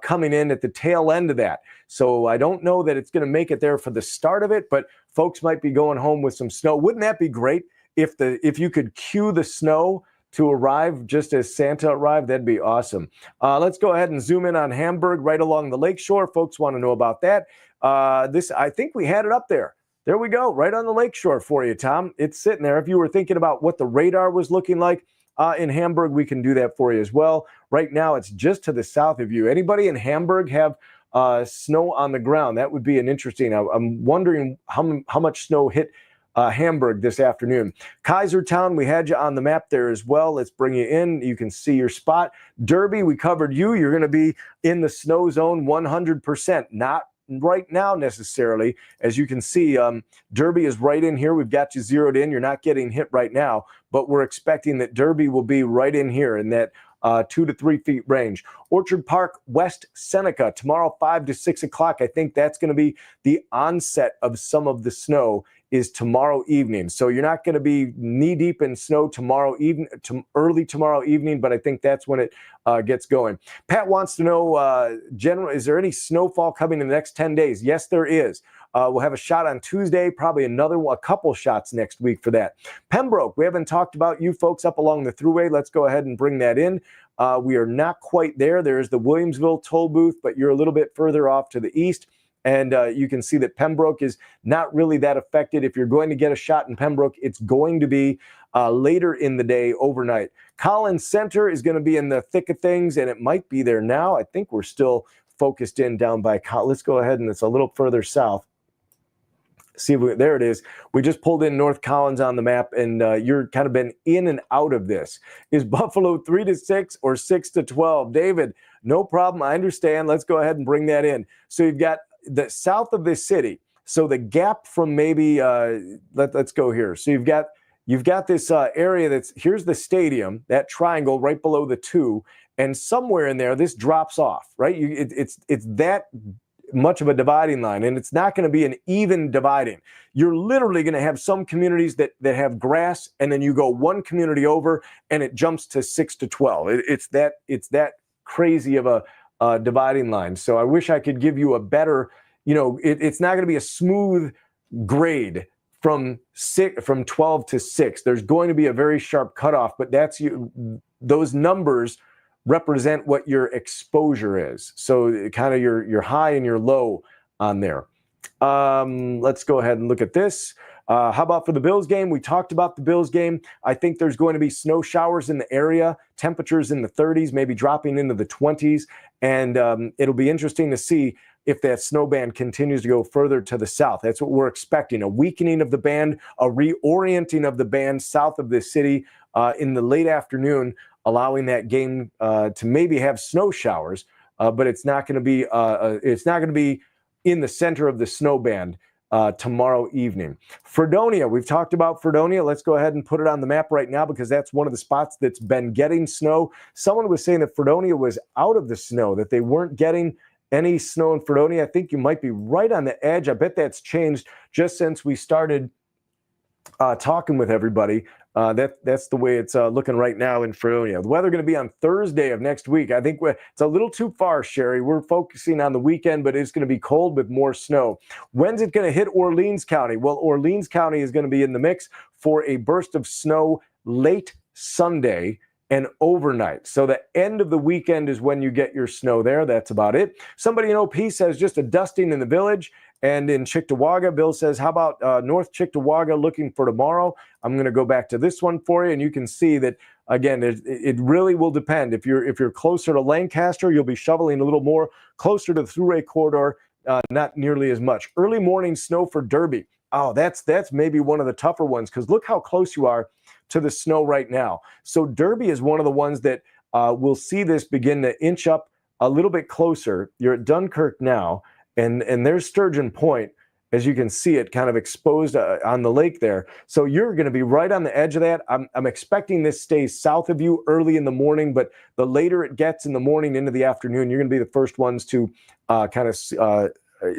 coming in at the tail end of that. So I don't know that it's going to make it there for the start of it, but folks might be going home with some snow. Wouldn't that be great if you could cue the snow to arrive just as Santa arrived? That'd be awesome. Let's go ahead and zoom in on Hamburg right along the lakeshore. Folks want to know about that. I think we had it up there. There we go, right on the lakeshore for you, Tom. It's sitting there. If you were thinking about what the radar was looking like in Hamburg, we can do that for you as well. Right now, it's just to the south of you. Anybody in Hamburg have snow on the ground? That would be an interesting. I'm wondering how much snow hit Hamburg this afternoon. Kaisertown, we had you on the map there as well. Let's bring you in. You can see your spot. Derby, we covered you. You're going to be in the snow zone 100%. Not right now necessarily. As you can see, Derby is right in here. We've got you zeroed in. You're not getting hit right now, but we're expecting that Derby will be right in here in that 2 to 3 feet range. Orchard Park, West Seneca, tomorrow 5 to 6 o'clock. I think that's going to be the onset of some of the snow is tomorrow evening. So you're not going to be knee deep in snow tomorrow evening, early tomorrow evening, but I think that's when it gets going. Pat wants to know, general, is there any snowfall coming in the next 10 days? Yes, there is. We'll have a shot on Tuesday, probably another one, a couple shots next week for that. Pembroke, we haven't talked about you folks up along the thruway. Let's go ahead and bring that in. We are not quite there. There's the Williamsville toll booth, but you're a little bit further off to the east. And you can see that Pembroke is not really that affected. If you're going to get a shot in Pembroke, it's going to be later in the day, overnight. Collins Center is going to be in the thick of things, and it might be there now. I think we're still focused in down by Collins. Let's go ahead, and it's a little further south. See if there it is. We just pulled in North Collins on the map, and you're kind of been in and out of this. Is Buffalo 3 to 6 or 6 to 12? David, no problem. I understand. Let's go ahead and bring that in. So you've got the south of this city. So the gap from maybe let's go here. So you've got this area that's here's the stadium, that triangle right below the 2, and somewhere in there this drops off. Right, it's that much of a dividing line, and it's not going to be an even dividing. You're literally going to have some communities that have grass, and then you go one community over and it jumps to 6 to 12. It's that crazy of a dividing line. So I wish I could give you a better, it's not going to be a smooth grade from 12 to 6. There's going to be a very sharp cutoff, but those numbers represent what your exposure is. So kind of your high and your low on there. Let's go ahead and look at this. How about for the Bills game? We talked about the Bills game. I think there's going to be snow showers in the area, temperatures in the 30s, maybe dropping into the 20s. And it'll be interesting to see if that snow band continues to go further to the south. That's what we're expecting, a weakening of the band, a reorienting of the band south of the city in the late afternoon, allowing that game to maybe have snow showers, but it's not going to be in the center of the snow band tomorrow evening. Fredonia, we've talked about Fredonia. Let's go ahead and put it on the map right now because that's one of the spots that's been getting snow. Someone was saying that Fredonia was out of the snow, that they weren't getting any snow in Fredonia. I think you might be right on the edge. I bet that's changed just since we started talking with everybody. That's the way it's looking right now in Fredonia. The weather going to be on Thursday of next week. I think it's a little too far, Sherry. We're focusing on the weekend, but it's going to be cold with more snow. When's it going to hit Orleans County? Well, Orleans County is going to be in the mix for a burst of snow late Sunday and overnight. So the end of the weekend is when you get your snow there. That's about it. Somebody in OP says just a dusting in the village. And in Cheektowaga, Bill says, how about North Cheektowaga looking for tomorrow? I'm going to go back to this one for you, and you can see that, again, it really will depend. If you're closer to Lancaster, you'll be shoveling a little more. Closer to the Thruway corridor, not nearly as much. Early morning snow for Derby. Oh, that's maybe one of the tougher ones because look how close you are to the snow right now. So Derby is one of the ones that will see this begin to inch up a little bit closer. You're at Dunkirk now. And there's Sturgeon Point, as you can see it kind of exposed on the lake there. So you're going to be right on the edge of that. I'm expecting this stays south of you early in the morning, but the later it gets in the morning into the afternoon, you're going to be the first ones to kind of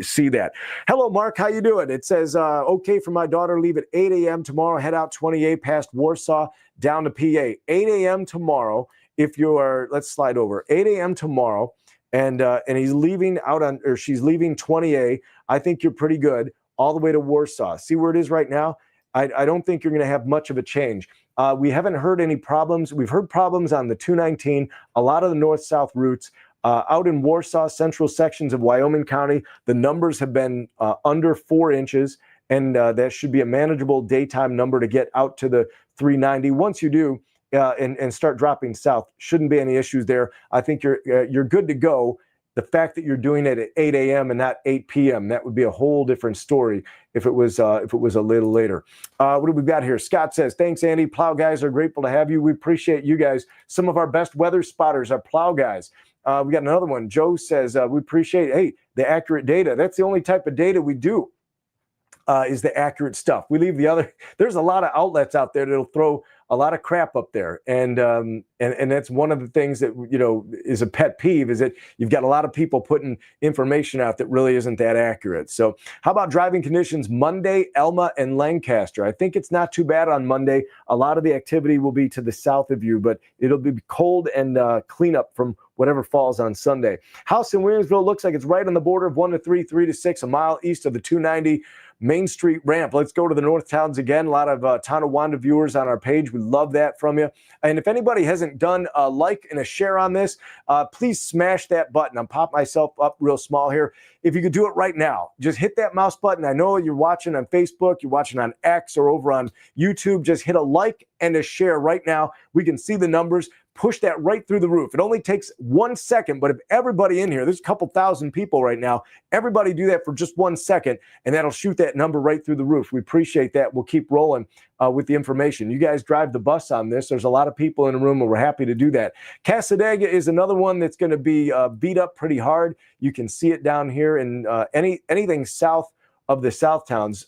see that. Hello, Mark. How you doing? It says, okay for my daughter, leave at 8 a.m. tomorrow, head out 28 past Warsaw down to PA. 8 a.m. tomorrow. If you are, let's slide over. 8 a.m. tomorrow. And he's leaving out on, or she's leaving 20A. I think you're pretty good all the way to Warsaw. See where it is right now? I don't think you're going to have much of a change. We haven't heard any problems. We've heard problems on the 219, a lot of the north-south routes. Out in Warsaw, central sections of Wyoming County, the numbers have been under 4 inches, and that should be a manageable daytime number to get out to the 390. Once you do, and start dropping south, shouldn't be any issues there. I think you're good to go the fact that you're doing it at 8 a.m. and not 8 p.m., that would be a whole different story if it was a little later. What do we got here? Scott says, thanks, Andy. Plow guys are grateful to have you. We appreciate you guys. Some of our best weather spotters are plow guys. We got another one. Joe says, we appreciate, hey, the accurate data. That's the only type of data we do, is the accurate stuff. We leave the other. There's a lot of outlets out there that'll throw a lot of crap up there. And that's one of the things that, is a pet peeve, is that you've got a lot of people putting information out that really isn't that accurate. So how about driving conditions Monday, Elma and Lancaster? I think it's not too bad on Monday. A lot of the activity will be to the south of you, but it'll be cold and cleanup from whatever falls on Sunday. House in Williamsville looks like it's right on the border of 1 to 3, 3 to 6, a mile east of the 290 Main Street ramp. Let's go to the North Towns again. A lot of Tonawanda viewers on our page. We love that from you. And if anybody hasn't done a like and a share on this, please smash that button. I'm popping myself up real small here. If you could do it right now, just hit that mouse button. I know you're watching on Facebook, you're watching on X or over on YouTube. Just hit a like and a share right now. We can see the numbers. Push that right through the roof. It only takes 1 second, but if everybody in here, there's a couple thousand people right now, everybody do that for just 1 second, and that'll shoot that number right through the roof. We appreciate that. We'll keep rolling with the information. You guys drive the bus on this. There's a lot of people in the room, and we're happy to do that. Cassadaga is another one that's going to be beat up pretty hard. You can see it down here in anything south of the South Towns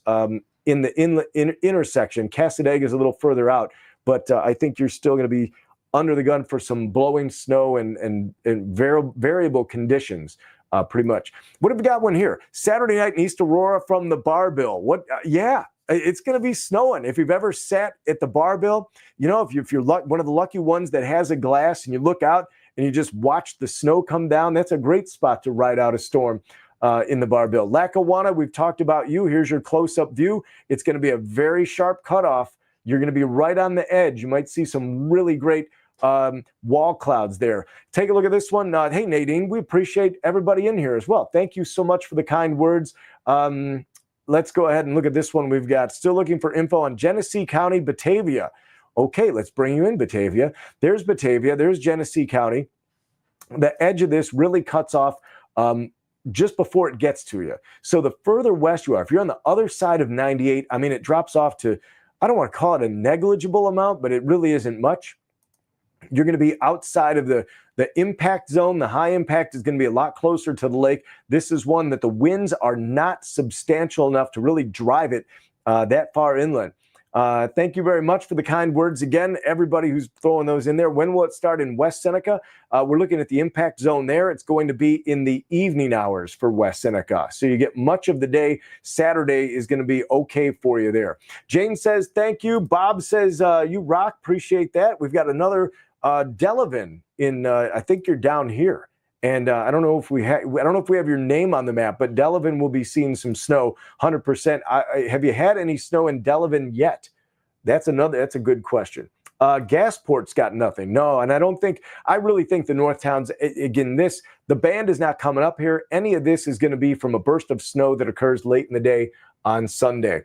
in the intersection. Cassadaga is a little further out, but I think you're still going to be under the gun for some blowing snow and variable conditions, pretty much. What have we got one here? Saturday night in East Aurora from the Bar-Bill. Yeah, it's going to be snowing. If you've ever sat at the Bar-Bill, if you're one of the lucky ones that has a glass and you look out and you just watch the snow come down, that's a great spot to ride out a storm in the Bar-Bill. Lackawanna, we've talked about you. Here's your close-up view. It's going to be a very sharp cutoff. You're going to be right on the edge. You might see some really great wall clouds there. Take a look at this one. Hey, Nadine, we appreciate everybody in here as well. Thank you so much for the kind words. Let's go ahead and look at this one. We've got still looking for info on Genesee County, Batavia. Okay, let's bring you in, Batavia. There's Batavia. There's Genesee County. The edge of this really cuts off just before it gets to you. So the further west you are, if you're on the other side of 98, I mean, it drops off to, I don't want to call it a negligible amount, but it really isn't much. You're going to be outside of the impact zone. The high impact is going to be a lot closer to the lake. This is one that the winds are not substantial enough to really drive it that far inland. Thank you very much for the kind words again, everybody who's throwing those in there. When will it start in West Seneca? We're looking at the impact zone there. It's going to be in the evening hours for West Seneca. So you get much of the day. Saturday is going to be okay for you there. Jane says, thank you. Bob says, you rock. Appreciate that. We've got another Delavan in, I think you're down here. And I don't know if we have your name on the map, but Delavan will be seeing some snow, 100%. Have you had any snow in Delavan yet? That's a good question. Gasport's got nothing. No, and I really think the North Towns, again, the band is not coming up here. Any of this is going to be from a burst of snow that occurs late in the day on Sunday.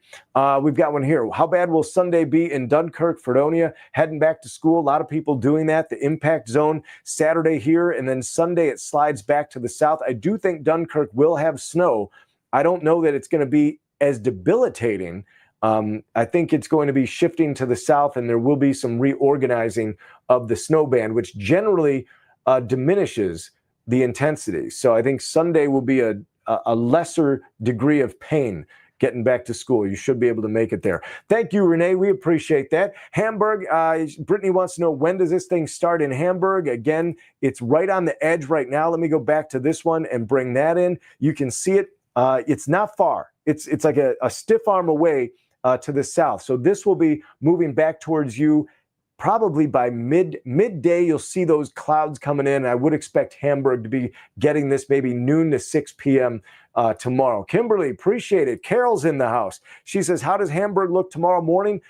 We've got one here. How bad will Sunday be in Dunkirk, Fredonia? Heading back to school. A lot of people doing that. The impact zone Saturday here, and then Sunday it slides back to the south. I do think Dunkirk will have snow. I don't know that it's going to be as debilitating. I think it's going to be shifting to the south, and there will be some reorganizing of the snow band, which generally diminishes the intensity. So I think Sunday will be a lesser degree of pain getting back to school. You should be able to make it there. Thank you, Renee. We appreciate that. Hamburg, Brittany wants to know, when does this thing start in Hamburg? Again, it's right on the edge right now. Let me go back to this one and bring that in. You can see it. It's not far. It's like a stiff arm away to the south. So this will be moving back towards you. Probably by midday, you'll see those clouds coming in. I would expect Hamburg to be getting this maybe noon to 6 p.m. tomorrow. Kimberly, appreciate it. Carol's in the house. She says, how does Hamburg look tomorrow morning?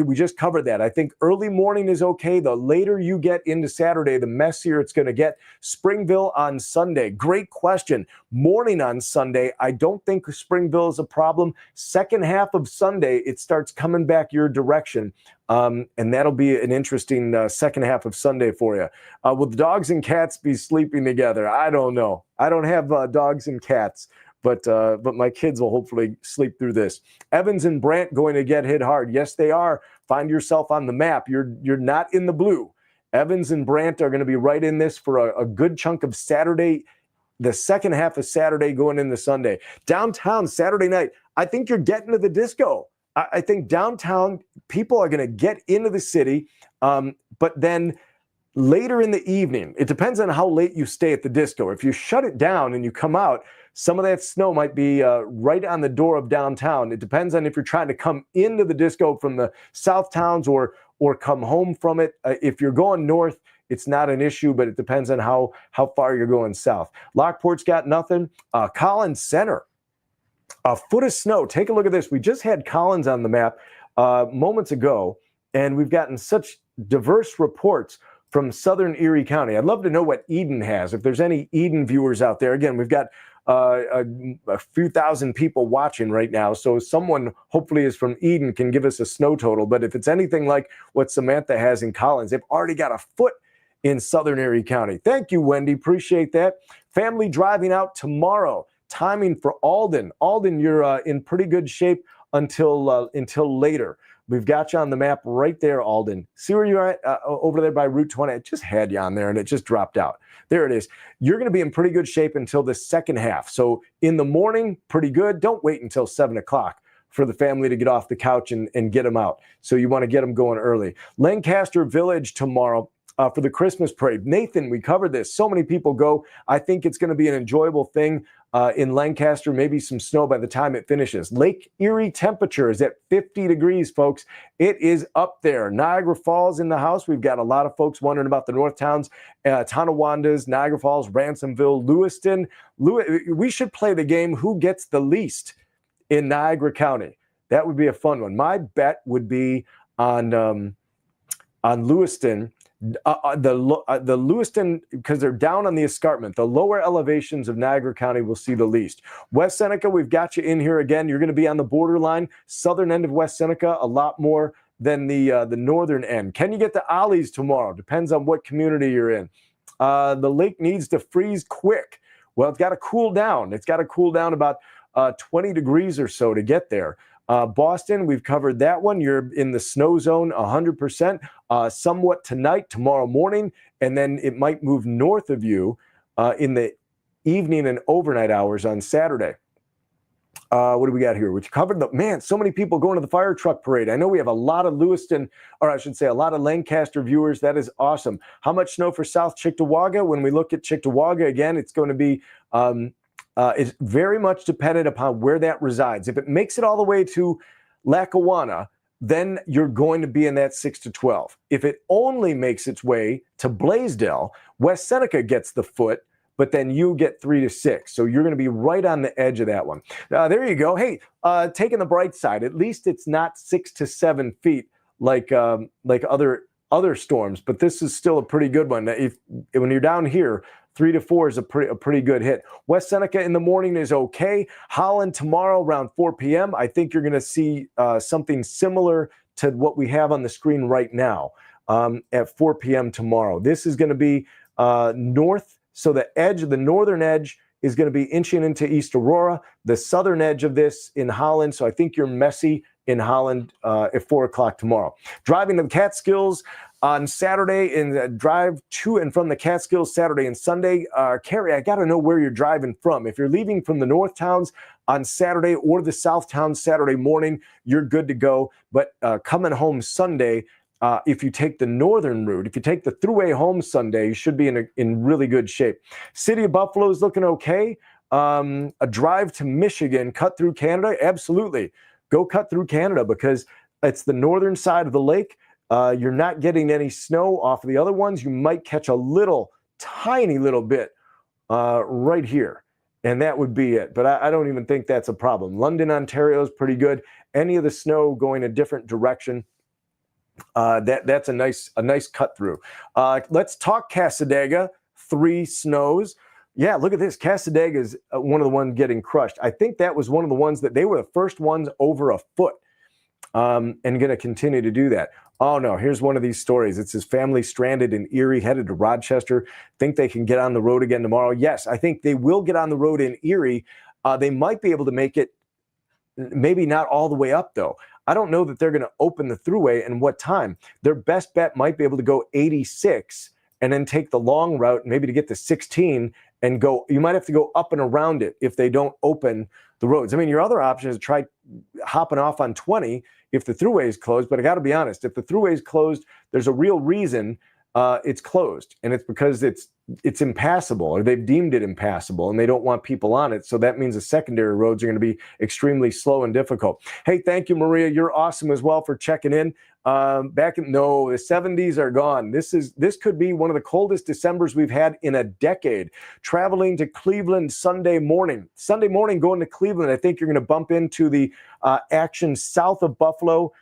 We just covered that. I think early morning is okay. The later you get into Saturday, the messier it's going to get. Springville on Sunday. Great question. Morning on Sunday, I don't think Springville is a problem. Second half of Sunday, it starts coming back your direction. And that'll be an interesting second half of Sunday for you. Will the dogs and cats be sleeping together? I don't know. I don't have dogs and cats. But my kids will hopefully sleep through this. Evans and Brant going to get hit hard. Yes, they are. Find yourself on the map. You're not in the blue. Evans and Brant are going to be right in this for a good chunk of Saturday, the second half of Saturday going into Sunday. Downtown Saturday night, I think you're getting to the disco. I think downtown people are going to get into the city, but then later in the evening, it depends on how late you stay at the disco. If you shut it down and you come out, some of that snow might be right on the door of downtown. It depends on if you're trying to come into the disco from the south towns or come home from it. If you're going north, it's not an issue, but it depends on how far you're going south. Lockport's got nothing. Collins Center, a foot of snow. Take a look at this. We just had Collins on the map moments ago, and we've gotten such diverse reports from southern Erie County. I'd love to know what Eden has. If there's any Eden viewers out there, again, we've got a few thousand people watching right now. So someone hopefully is from Eden can give us a snow total. But if it's anything like what Samantha has in Collins, they've already got a foot in southern Erie County. Thank you, Wendy. Appreciate that. Family driving out tomorrow. Timing for Alden. Alden, you're in pretty good shape until later. We've got you on the map right there, Alden. See where you're at over there by Route 20? I just had you on there, and it just dropped out. There it is. You're going to be in pretty good shape until the second half. So in the morning, pretty good. Don't wait until 7 o'clock for the family to get off the couch and get them out. So you want to get them going early. Lancaster Village tomorrow. For the Christmas parade. Nathan, we covered this. So many people go. I think it's going to be an enjoyable thing in Lancaster, maybe some snow by the time it finishes. Lake Erie temperature is at 50 degrees, folks. It is up there. Niagara Falls in the house. We've got a lot of folks wondering about the north towns, Tonawandas, Niagara Falls, Ransomville, Lewiston. We should play the game who gets the least in Niagara County. That would be a fun one. My bet would be on Lewiston. The Lewiston, because they're down on the escarpment, the lower elevations of Niagara County will see the least. West Seneca, we've got you in here again. You're going to be on the borderline, southern end of West Seneca, a lot more than the northern end. Can you get to Ollie's tomorrow? Depends on what community you're in. The lake needs to freeze quick. Well, it's got to cool down. It's got to cool down about 20 degrees or so to get there. Boston, we've covered that one. You're in the snow zone 100%, somewhat tonight, tomorrow morning, and then it might move north of you in the evening and overnight hours on Saturday. What do we got here? We covered so many people going to the fire truck parade. I know we have a lot of Lewiston, or I should say a lot of Lancaster viewers. That is awesome. How much snow for South Cheektowaga? When we look at Cheektowaga, again, it's going to be it's very much dependent upon where that resides. If it makes it all the way to Lackawanna, then you're going to be in that 6 to 12. If it only makes its way to Blaisdell, West Seneca gets the foot, but then you get 3 to 6. So you're going to be right on the edge of that one. There you go. Hey, taking the bright side, at least it's not 6 to 7 feet like other storms, but this is still a pretty good one. When you're down here, 3 to 4 is a pretty good hit. West Seneca in the morning is okay. Holland tomorrow around 4 p.m. I think you're going to see something similar to what we have on the screen right now at 4 p.m. tomorrow. This is going to be north. So the northern edge is going to be inching into East Aurora. The southern edge of this in Holland. So I think you're messy in Holland at 4 o'clock tomorrow. Driving to the Catskills on Saturday and drive to and from the Catskills Saturday and Sunday. Carrie, I got to know where you're driving from. If you're leaving from the north towns on Saturday or the south towns Saturday morning, you're good to go. But coming home Sunday, if you take the northern route, if you take the thruway home Sunday, you should be in really good shape. City of Buffalo is looking okay. A drive to Michigan, cut through Canada, absolutely. Go cut through Canada because it's the northern side of the lake. You're not getting any snow off of the other ones. You might catch a tiny little bit right here. and that would be it. But I don't even think that's a problem. London, Ontario is pretty good. Any of the snow going a different direction, that's a nice cut through. Let's talk Cassadaga. 3 snows. Yeah, look at this. Cassadaga is one of the ones getting crushed. I think that was one of the ones that they were the first ones over a foot, and going to continue to do that. Oh no, here's one of these stories. It's his family stranded in Erie, headed to Rochester. Think they can get on the road again tomorrow? Yes, I think they will get on the road in Erie. They might be able to make it, maybe not all the way up though. I don't know that they're going to open the thruway and what time. Their best bet might be able to go 86 and then take the long route, maybe to get to 16 and go. You might have to go up and around it if they don't open the roads. I mean, your other option is to try hopping off on 20 if the thruway is closed. But I got to be honest, if the thruway is closed, there's a real reason it's closed, and it's because it's impassable, or they've deemed it impassable, and they don't want people on it. So that means the secondary roads are going to be extremely slow and difficult. Hey, thank you, Maria. You're awesome as well for checking in. The 70s are gone. This could be one of the coldest Decembers we've had in a decade. Traveling to Cleveland Sunday morning going to Cleveland. I think you're going to bump into the action south of Buffalo.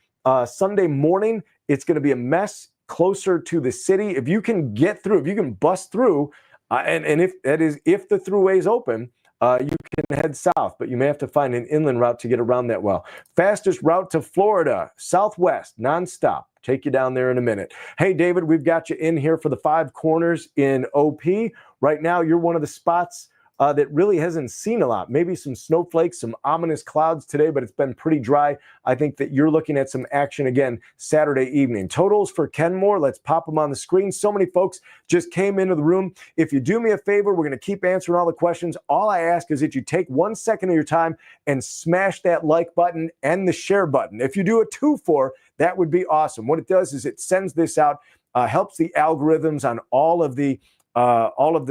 Sunday morning, it's going to be a mess closer to the city. If you can get through, if you can bust through, and if the thruway is open, you can head south, but you may have to find an inland route to get around that well. Fastest route to Florida, Southwest, nonstop. Take you down there in a minute. Hey, David, we've got you in here for the 5 corners in OP. Right now, you're one of the spots that really hasn't seen a lot. Maybe some snowflakes, some ominous clouds today, but it's been pretty dry. I think that you're looking at some action again Saturday evening. Totals for Kenmore, let's pop them on the screen. So many folks just came into the room. If you do me a favor, we're going to keep answering all the questions. All I ask is that you take 1 second of your time and smash that like button and the share button. If you do a 2-4, that would be awesome. What it does is it sends this out, helps the algorithms on all of the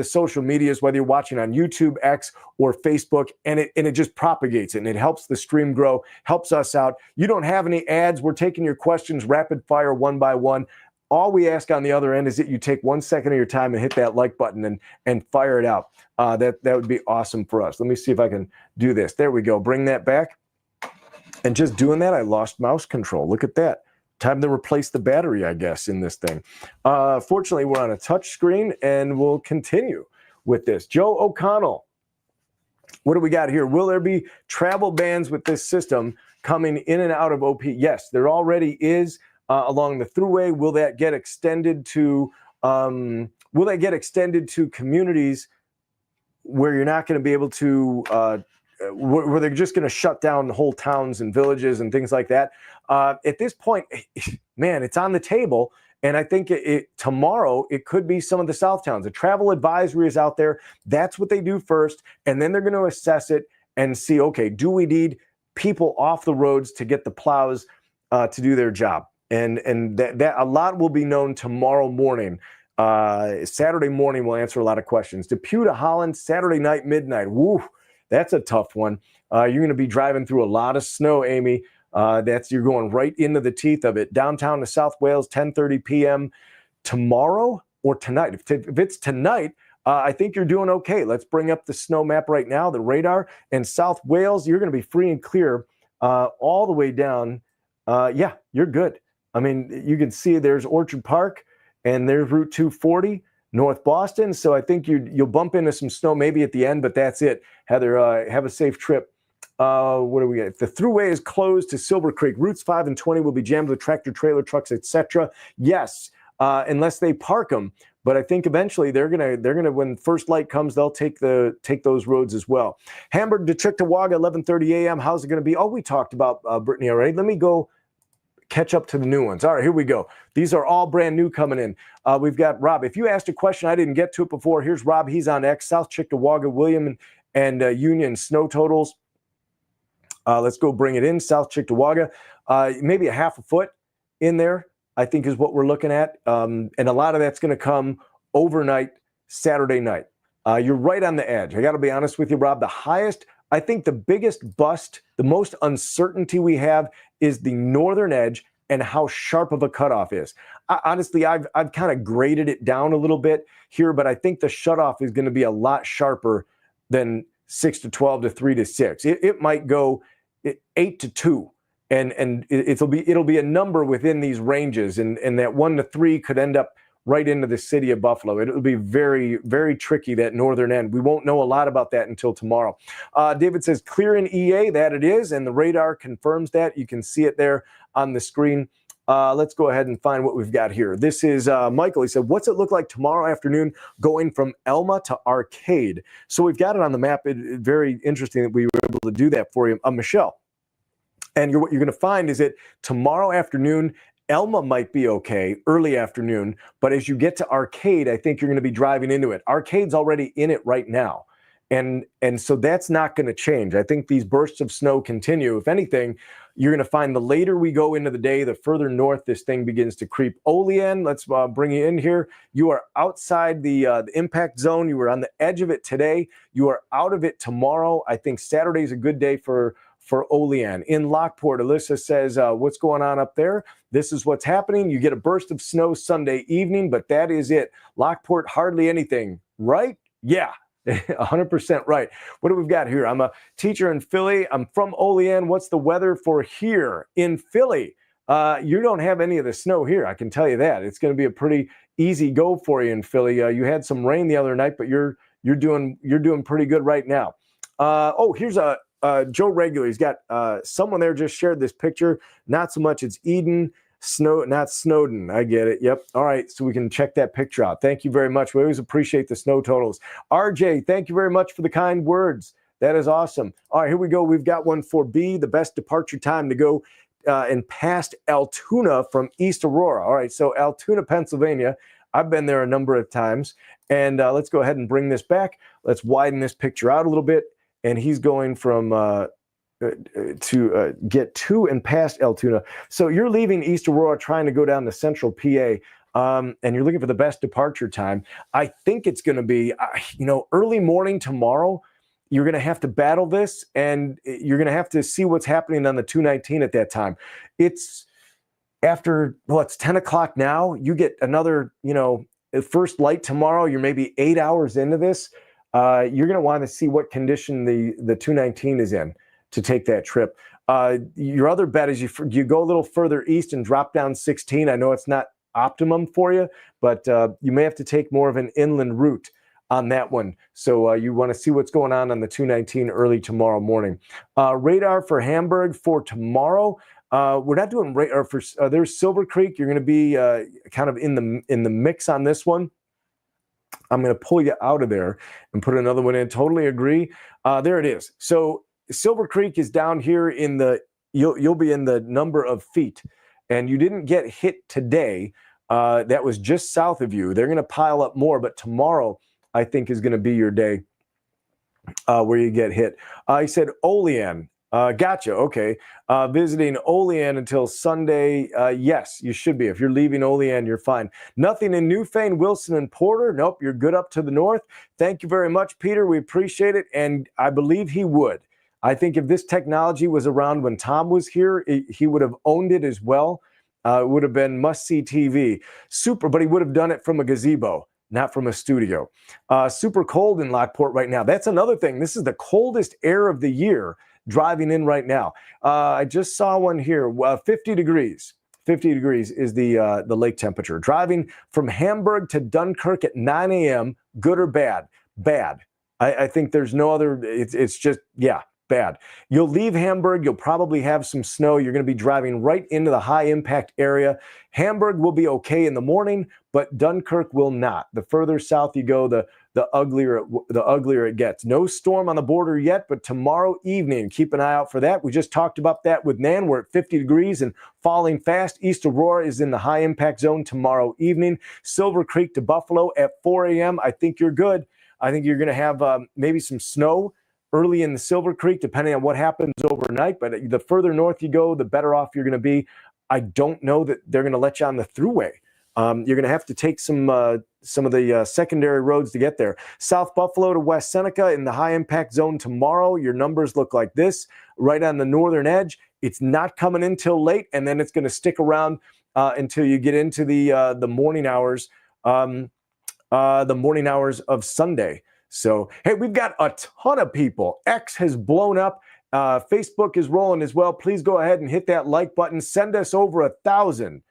social medias, whether you're watching on YouTube, X, or Facebook, and it just propagates it, and it helps the stream grow, helps us out. You don't have any ads. We're taking your questions rapid fire, one by one. All we ask on the other end is that you take 1 second of your time and hit that like button and fire it out. That would be awesome for us. Let me see if I can do this. There we go. Bring that back. And just doing that, I lost mouse control. Look at that. Time to replace the battery, I guess, in this thing. Fortunately, we're on a touch screen, and we'll continue with this. Joe O'Connell, what do we got here? Will there be travel bans with this system coming in and out of OP? Yes, there already is along the thruway. Will that get extended to communities where you're not going to be able to where they're just going to shut down the whole towns and villages and things like that? At this point, man, it's on the table. And I think tomorrow it could be some of the South towns. The travel advisory is out there. That's what they do first. And then they're going to assess it and see, okay, do we need people off the roads to get the plows to do their job? And that a lot will be known tomorrow morning. Saturday morning, we'll answer a lot of questions. Depew to Holland, Saturday night, midnight. Woo. That's a tough one. You're going to be driving through a lot of snow, Amy. You're going right into the teeth of it. Downtown to South Wales, 10:30 p.m. tomorrow or tonight. If it's tonight, I think you're doing okay. Let's bring up the snow map right now, the radar. And South Wales, you're going to be free and clear all the way down. Yeah, you're good. I mean, you can see there's Orchard Park and there's Route 240. North Boston. So I think you'll bump into some snow maybe at the end, but that's it. Heather, have a safe trip. What do we get? If the thruway is closed to Silver Creek, routes 5 and 20 will be jammed with tractor trailer trucks, etc. Yes, unless they park them. But I think eventually they're gonna when first light comes, they'll take those roads as well. Hamburg to Cheektowaga, 11:30 a.m. How's it going to be? Oh, we talked about Brittany already. Let me go catch up to the new ones. All right, here we go. These are all brand new coming in. We've got Rob. If you asked a question, I didn't get to it before. Here's Rob. He's on X. South Cheektowaga, William and Union snow totals. Let's go bring it in. South Cheektowaga, maybe a half a foot in there, I think is what we're looking at. And a lot of that's going to come overnight, Saturday night. You're right on the edge. I got to be honest with you, Rob. The highest, I think the biggest bust, the most uncertainty we have is the northern edge and how sharp of a cutoff is. Honestly, I've kind of graded it down a little bit here, but I think the shutoff is going to be a lot sharper than 6 to 12 to 3 to 6. It might go 8 to 2. And it'll be a number within these ranges, and that 1 to 3 could end up right into the city of Buffalo. It'll be very, very tricky, that northern end. We won't know a lot about that until tomorrow. David says, clear in EA, that it is, and the radar confirms that. You can see it there on the screen. Let's go ahead and find what we've got here. This is Michael. He said, what's it look like tomorrow afternoon going from Elma to Arcade? So we've got it on the map. Very interesting that we were able to do that for you. Michelle. And what you're going to find is that tomorrow afternoon, Elma might be okay, early afternoon, but as you get to Arcade, I think you're going to be driving into it. Arcade's already in it right now. And so that's not going to change. I think these bursts of snow continue. If anything, you're going to find the later we go into the day, the further north this thing begins to creep. Olean, let's bring you in here. You are outside the impact zone. You were on the edge of it today. You are out of it tomorrow. I think Saturday is a good day for Olean. In Lockport, Alyssa says, what's going on up there? This is what's happening. You get a burst of snow Sunday evening, but that is it. Lockport, hardly anything, right? Yeah, 100% right. What do we got here? I'm a teacher in Philly. I'm from Olean. What's the weather for here in Philly? You don't have any of the snow here, I can tell you that. It's going to be a pretty easy go for you in Philly. You had some rain the other night, but you're doing pretty good right now. Here's Joe Regular. He's got someone there just shared this picture. Not so much. It's Eden, not Snowden. I get it. Yep. All right. So we can check that picture out. Thank you very much. We always appreciate the snow totals. RJ, thank you very much for the kind words. That is awesome. All right, here we go. We've got one for B, the best departure time to go and past Altoona from East Aurora. All right, so Altoona, Pennsylvania. I've been there a number of times. And let's go ahead and bring this back. Let's widen this picture out a little bit. And he's going from to get to and past Altoona. So you're leaving East Aurora, trying to go down to Central PA, and you're looking for the best departure time. I think it's going to be, early morning tomorrow. You're going to have to battle this, and you're going to have to see what's happening on the 219 at that time. It's after, it's 10 o'clock now. You get another, first light tomorrow. You're maybe 8 hours into this. You're going to want to see what condition the 219 is in to take that trip. Your other bet is you go a little further east and drop down 16. I know it's not optimum for you, but you may have to take more of an inland route on that one. So you want to see what's going on the 219 early tomorrow morning. Radar for Hamburg for tomorrow. We're not doing radar for there's Silver Creek. You're going to be kind of in the mix on this one. I'm going to pull you out of there and put another one in. Totally agree. There it is. So Silver Creek is down here in you'll be in the number of feet, and you didn't get hit today. That was just south of you. They're going to pile up more, but tomorrow I think is going to be your day where you get hit. He said Olean. Gotcha. Okay. Visiting Olean until Sunday. Yes, you should be. If you're leaving Olean, you're fine. Nothing in Newfane, Wilson, and Porter. Nope, you're good up to the north. Thank you very much, Peter. We appreciate it. And I believe he would. I think if this technology was around when Tom was here, he would have owned it as well. It would have been must-see TV. Super, but he would have done it from a gazebo, not from a studio. Super cold in Lockport right now. That's another thing. This is the coldest air of the year driving in right now. I just saw one here, 50 degrees. 50 degrees is the lake temperature. Driving from Hamburg to Dunkirk at 9 a.m., good or bad? Bad. I think there's no other, it's just, yeah, bad. You'll leave Hamburg, you'll probably have some snow. You're going to be driving right into the high impact area. Hamburg will be okay in the morning, but Dunkirk will not. The further south you go, the uglier it gets. No storm on the border yet, but tomorrow evening, keep an eye out for that. We just talked about that with Nan. We're at 50 degrees and falling fast. East Aurora is in the high impact zone tomorrow evening. Silver Creek to Buffalo at 4 a.m. I think you're good. I think you're going to have maybe some snow early in the Silver Creek, depending on what happens overnight. But the further north you go, the better off you're going to be. I don't know that they're going to let you on the thruway. You're going to have to take some of the secondary roads to get there. South Buffalo to West Seneca in the high impact zone tomorrow. Your numbers look like this, right on the northern edge. It's not coming in till late, and then it's going to stick around until you get into the morning hours. The morning hours of Sunday. So, hey, we've got a ton of people. X has blown up. Facebook is rolling as well. Please go ahead and hit that like button. Send us over 1,000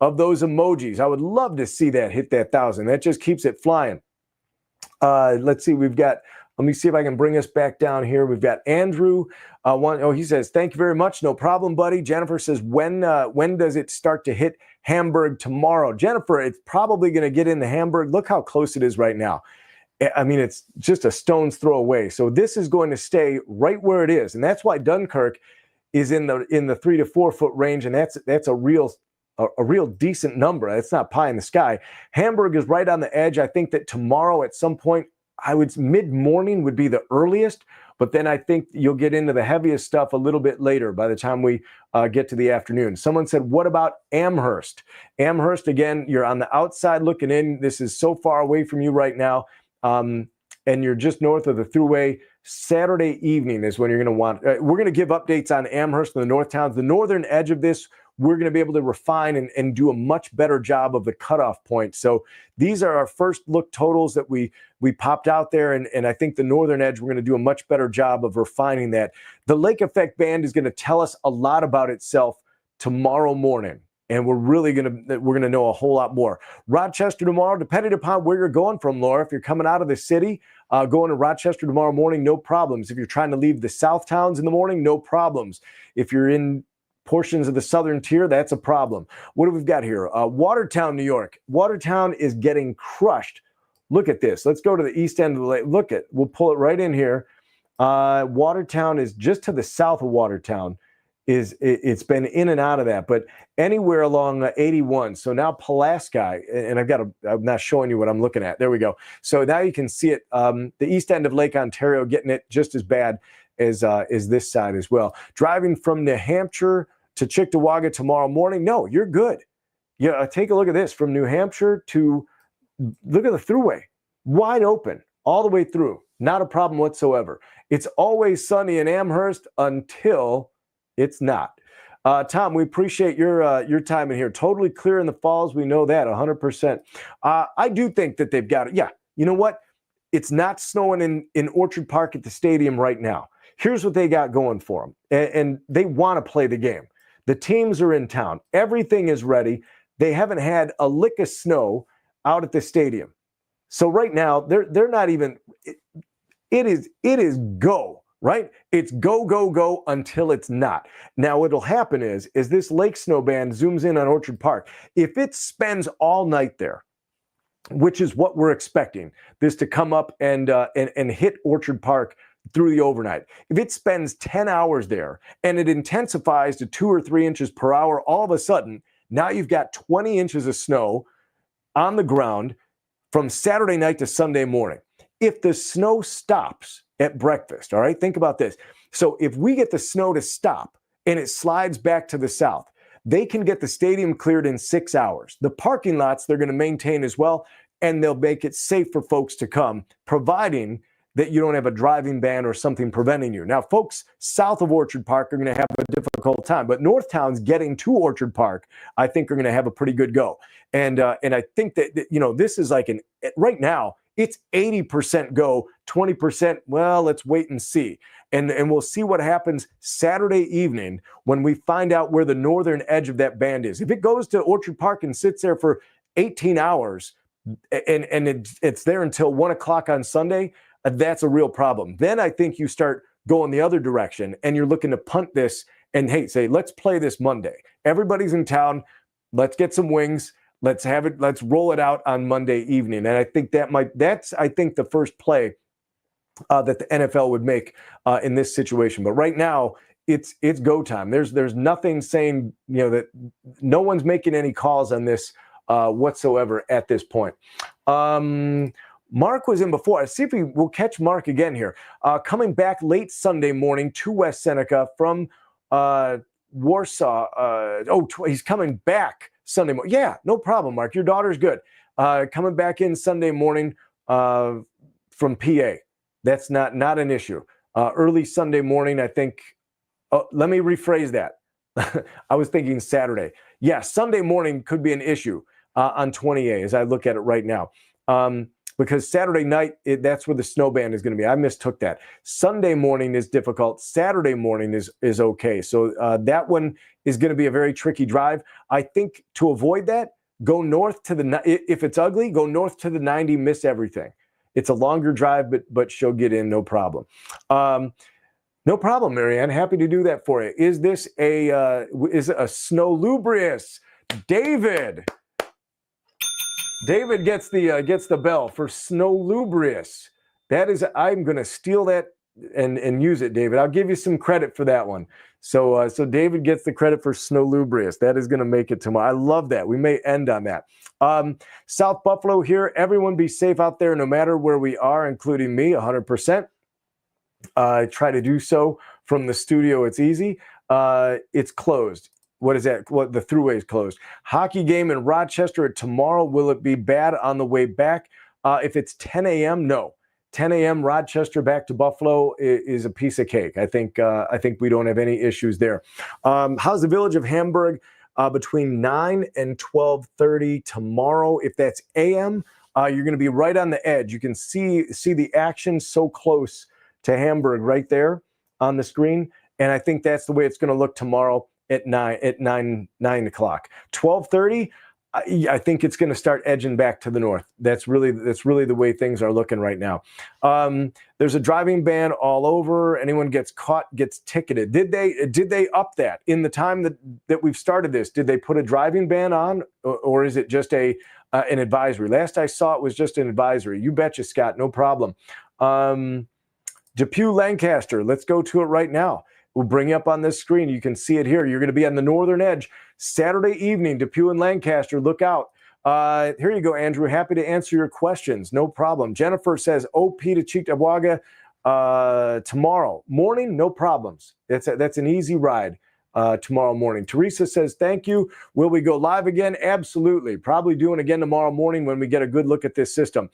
of those emojis. I would love to see that hit that 1,000. That just keeps it flying. Let's see. Let me see if I can bring us back down here. We've got Andrew. He says, thank you very much. No problem, buddy. Jennifer says, when does it start to hit Hamburg tomorrow? Jennifer, it's probably going to get into Hamburg. Look how close it is right now. I mean, it's just a stone's throw away. So this is going to stay right where it is. And that's why Dunkirk is in the 3 to 4 foot range. And that's a real decent number. It's not pie in the sky. Hamburg is right on the edge. I think that tomorrow at some point, mid-morning would be the earliest. But then I think you'll get into the heaviest stuff a little bit later by the time we get to the afternoon. Someone said, what about Amherst? Amherst, again, you're on the outside looking in. This is so far away from you right now. And you're just north of the Thruway. Saturday evening is when you're going to want. We're going to give updates on Amherst and the North Towns. The northern edge of this, we're going to be able to refine and do a much better job of the cutoff point. So these are our first look totals that we popped out there. And I think the northern edge, we're going to do a much better job of refining that. The lake effect band is going to tell us a lot about itself tomorrow morning. And we're going to know a whole lot more. Rochester tomorrow, depending upon where you're going from, Laura. If you're coming out of the city, going to Rochester tomorrow morning, no problems. If you're trying to leave the south towns in the morning, no problems. If you're in portions of the southern tier, that's a problem. What do we got here? Watertown, New York. Watertown is getting crushed. Look at this. Let's go to the east end of the lake. We'll pull it right in here. Watertown is just to the south of Watertown. It's been in and out of that, but anywhere along 81. So now Pulaski, and I'm not showing you what I'm looking at. There we go. So now you can see it. The east end of Lake Ontario getting it just as bad as this side as well. Driving from New Hampshire to Cheektowaga tomorrow morning. No, you're good. Yeah, take a look at this from New Hampshire to look at the Thruway, wide open all the way through. Not a problem whatsoever. It's always sunny in Amherst until it's not. Tom, we appreciate your time in here. Totally clear in the falls. We know that 100%. I do think that they've got it. Yeah, you know what? It's not snowing in Orchard Park at the stadium right now. Here's what they got going for them. And they want to play the game. The teams are in town. Everything is ready. They haven't had a lick of snow out at the stadium. So right now, they're not even, it is go. Right? It's go, go, go until it's not. Now, what'll happen is this lake snow band zooms in on Orchard Park. If it spends all night there, which is what we're expecting, this to come up and hit Orchard Park through the overnight. If it spends 10 hours there and it intensifies to 2 or 3 inches per hour, all of a sudden, now you've got 20 inches of snow on the ground from Saturday night to Sunday morning. If the snow stops at breakfast, all right, think about this. So if we get the snow to stop and it slides back to the south, they can get the stadium cleared in 6 hours. The parking lots they're going to maintain as well, and they'll make it safe for folks to come, providing that you don't have a driving ban or something preventing you. Now, folks south of Orchard Park are going to have a difficult time, but Northtown's getting to Orchard Park, I think, are going to have a pretty good go. And I think that this is like right now, it's 80% go, 20%, well, let's wait and see. And we'll see what happens Saturday evening when we find out where the northern edge of that band is. If it goes to Orchard Park and sits there for 18 hours and it's there until 1 o'clock on Sunday, that's a real problem. Then I think you start going the other direction and you're looking to punt this and, hey, say, let's play this Monday. Everybody's in town. Let's get some wings. Let's have it. Let's roll it out on Monday evening. And I think that's the first play that the NFL would make in this situation. But right now, it's go time. There's nothing saying that no one's making any calls on this whatsoever at this point. Mark was in before. Let's see if we'll catch Mark again here. Coming back late Sunday morning to West Seneca from Warsaw. He's coming back Sunday morning. Yeah, no problem, Mark. Your daughter's good. Coming back in Sunday morning from PA. That's not an issue. Early Sunday morning, I think. Let me rephrase that. I was thinking Saturday. Yeah, Sunday morning could be an issue on 20A as I look at it right now. because Saturday night, that's where the snow band is going to be. I mistook that. Sunday morning is difficult. Saturday morning is okay. So that one is going to be a very tricky drive. I think to avoid that, go north to if it's ugly, go north to the 90, miss everything. It's a longer drive, but she'll get in, no problem. No problem, Marianne. Happy to do that for you. Is this a Snowlubrious? David gets the bell for Snowlubrious. That is, I'm going to steal that and use it, David. I'll give you some credit for that one. So David gets the credit for Snowlubrious. That is going to make it tomorrow. I love that. We may end on that. South Buffalo here. Everyone be safe out there, no matter where we are, including me, 100%. Try to do so from the studio. It's easy. It's closed. What is that? What, the thruway is closed. Hockey game in Rochester tomorrow. Will it be bad on the way back? If it's 10 a.m., no. 10 a.m. Rochester back to Buffalo is a piece of cake. I think we don't have any issues there. How's the Village of Hamburg between 9 and 12:30 tomorrow? If that's a.m., you're going to be right on the edge. You can see the action so close to Hamburg right there on the screen, and I think that's the way it's going to look tomorrow at 9 o'clock. 12:30. I think it's going to start edging back to the north. That's really the way things are looking right now. There's a driving ban all over. Anyone gets caught gets ticketed. Did they up that in the time that we've started this? Did they put a driving ban on, or is it just an advisory? Last I saw, it was just an advisory. You betcha, Scott. No problem. Depew Lancaster. Let's go to it right now. We'll bring you up on this screen. You can see it here. You're going to be on the northern edge. Saturday evening, Depew and Lancaster. Look out. Here you go, Andrew. Happy to answer your questions. No problem. Jennifer says, OP to Cheektowaga tomorrow morning. No problems. That's an easy ride tomorrow morning. Teresa says, thank you. Will we go live again? Absolutely. Probably doing again tomorrow morning when we get a good look at this system.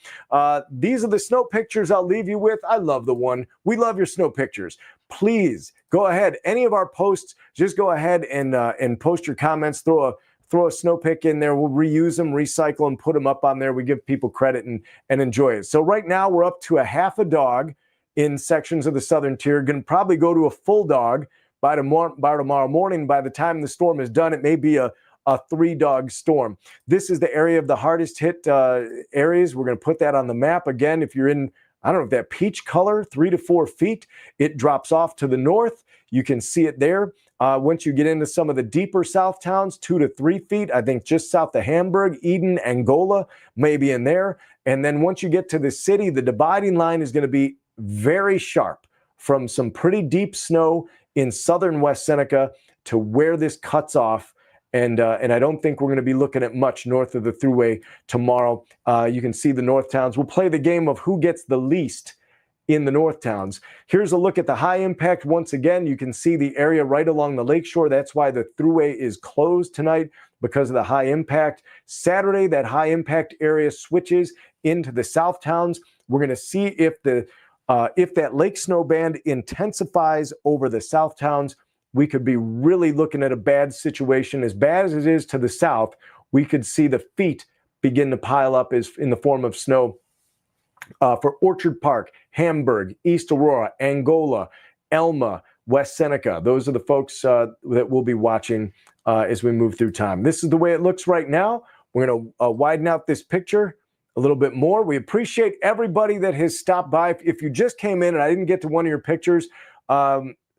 These are the snow pictures I'll leave you with. I love the one. We love your snow pictures. Please go ahead. Any of our posts, just go ahead and post your comments. Throw a snow pic in there. We'll reuse them, recycle, and put them up on there. We give people credit and enjoy it. So right now we're up to a half a dog in sections of the southern tier. Going to probably go to a full dog by tomorrow morning. By the time the storm is done, it may be a 3-dog storm. This is the area of the hardest hit areas. We're going to put that on the map. Again, if you're in, I don't know, if that peach color, 3 to 4 feet, it drops off to the north. You can see it there. Once you get into some of the deeper south towns, 2 to 3 feet, I think just south of Hamburg, Eden, Angola, maybe in there. And then once you get to the city, the dividing line is going to be very sharp from some pretty deep snow in southern West Seneca to where this cuts off. And I don't think we're going to be looking at much north of the thruway tomorrow. You can see the north towns. We'll play the game of who gets the least in the north towns. Here's a look at the high impact. Once again, you can see the area right along the lakeshore. That's why the thruway is closed tonight, because of the high impact. Saturday, that high impact area switches into the south towns. We're going to see if that lake snow band intensifies over the south towns. We could be really looking at a bad situation. As bad as it is to the south, we could see the feet begin to pile up as in the form of snow for Orchard Park, Hamburg, East Aurora, Angola, Elma, West Seneca. Those are the folks that we'll be watching as we move through time. This is the way it looks right now. We're going to widen out this picture a little bit more. We appreciate everybody that has stopped by. If you just came in and I didn't get to one of your pictures,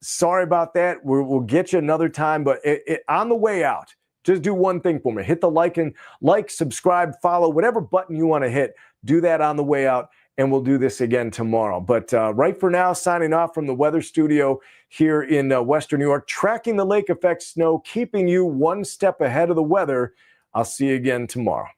sorry about that. We'll get you another time, but on the way out, just do one thing for me. Hit the like, subscribe, follow, whatever button you want to hit. Do that on the way out, and we'll do this again tomorrow. But right for now, signing off from the weather studio here in Western New York, tracking the lake effect snow, keeping you one step ahead of the weather. I'll see you again tomorrow.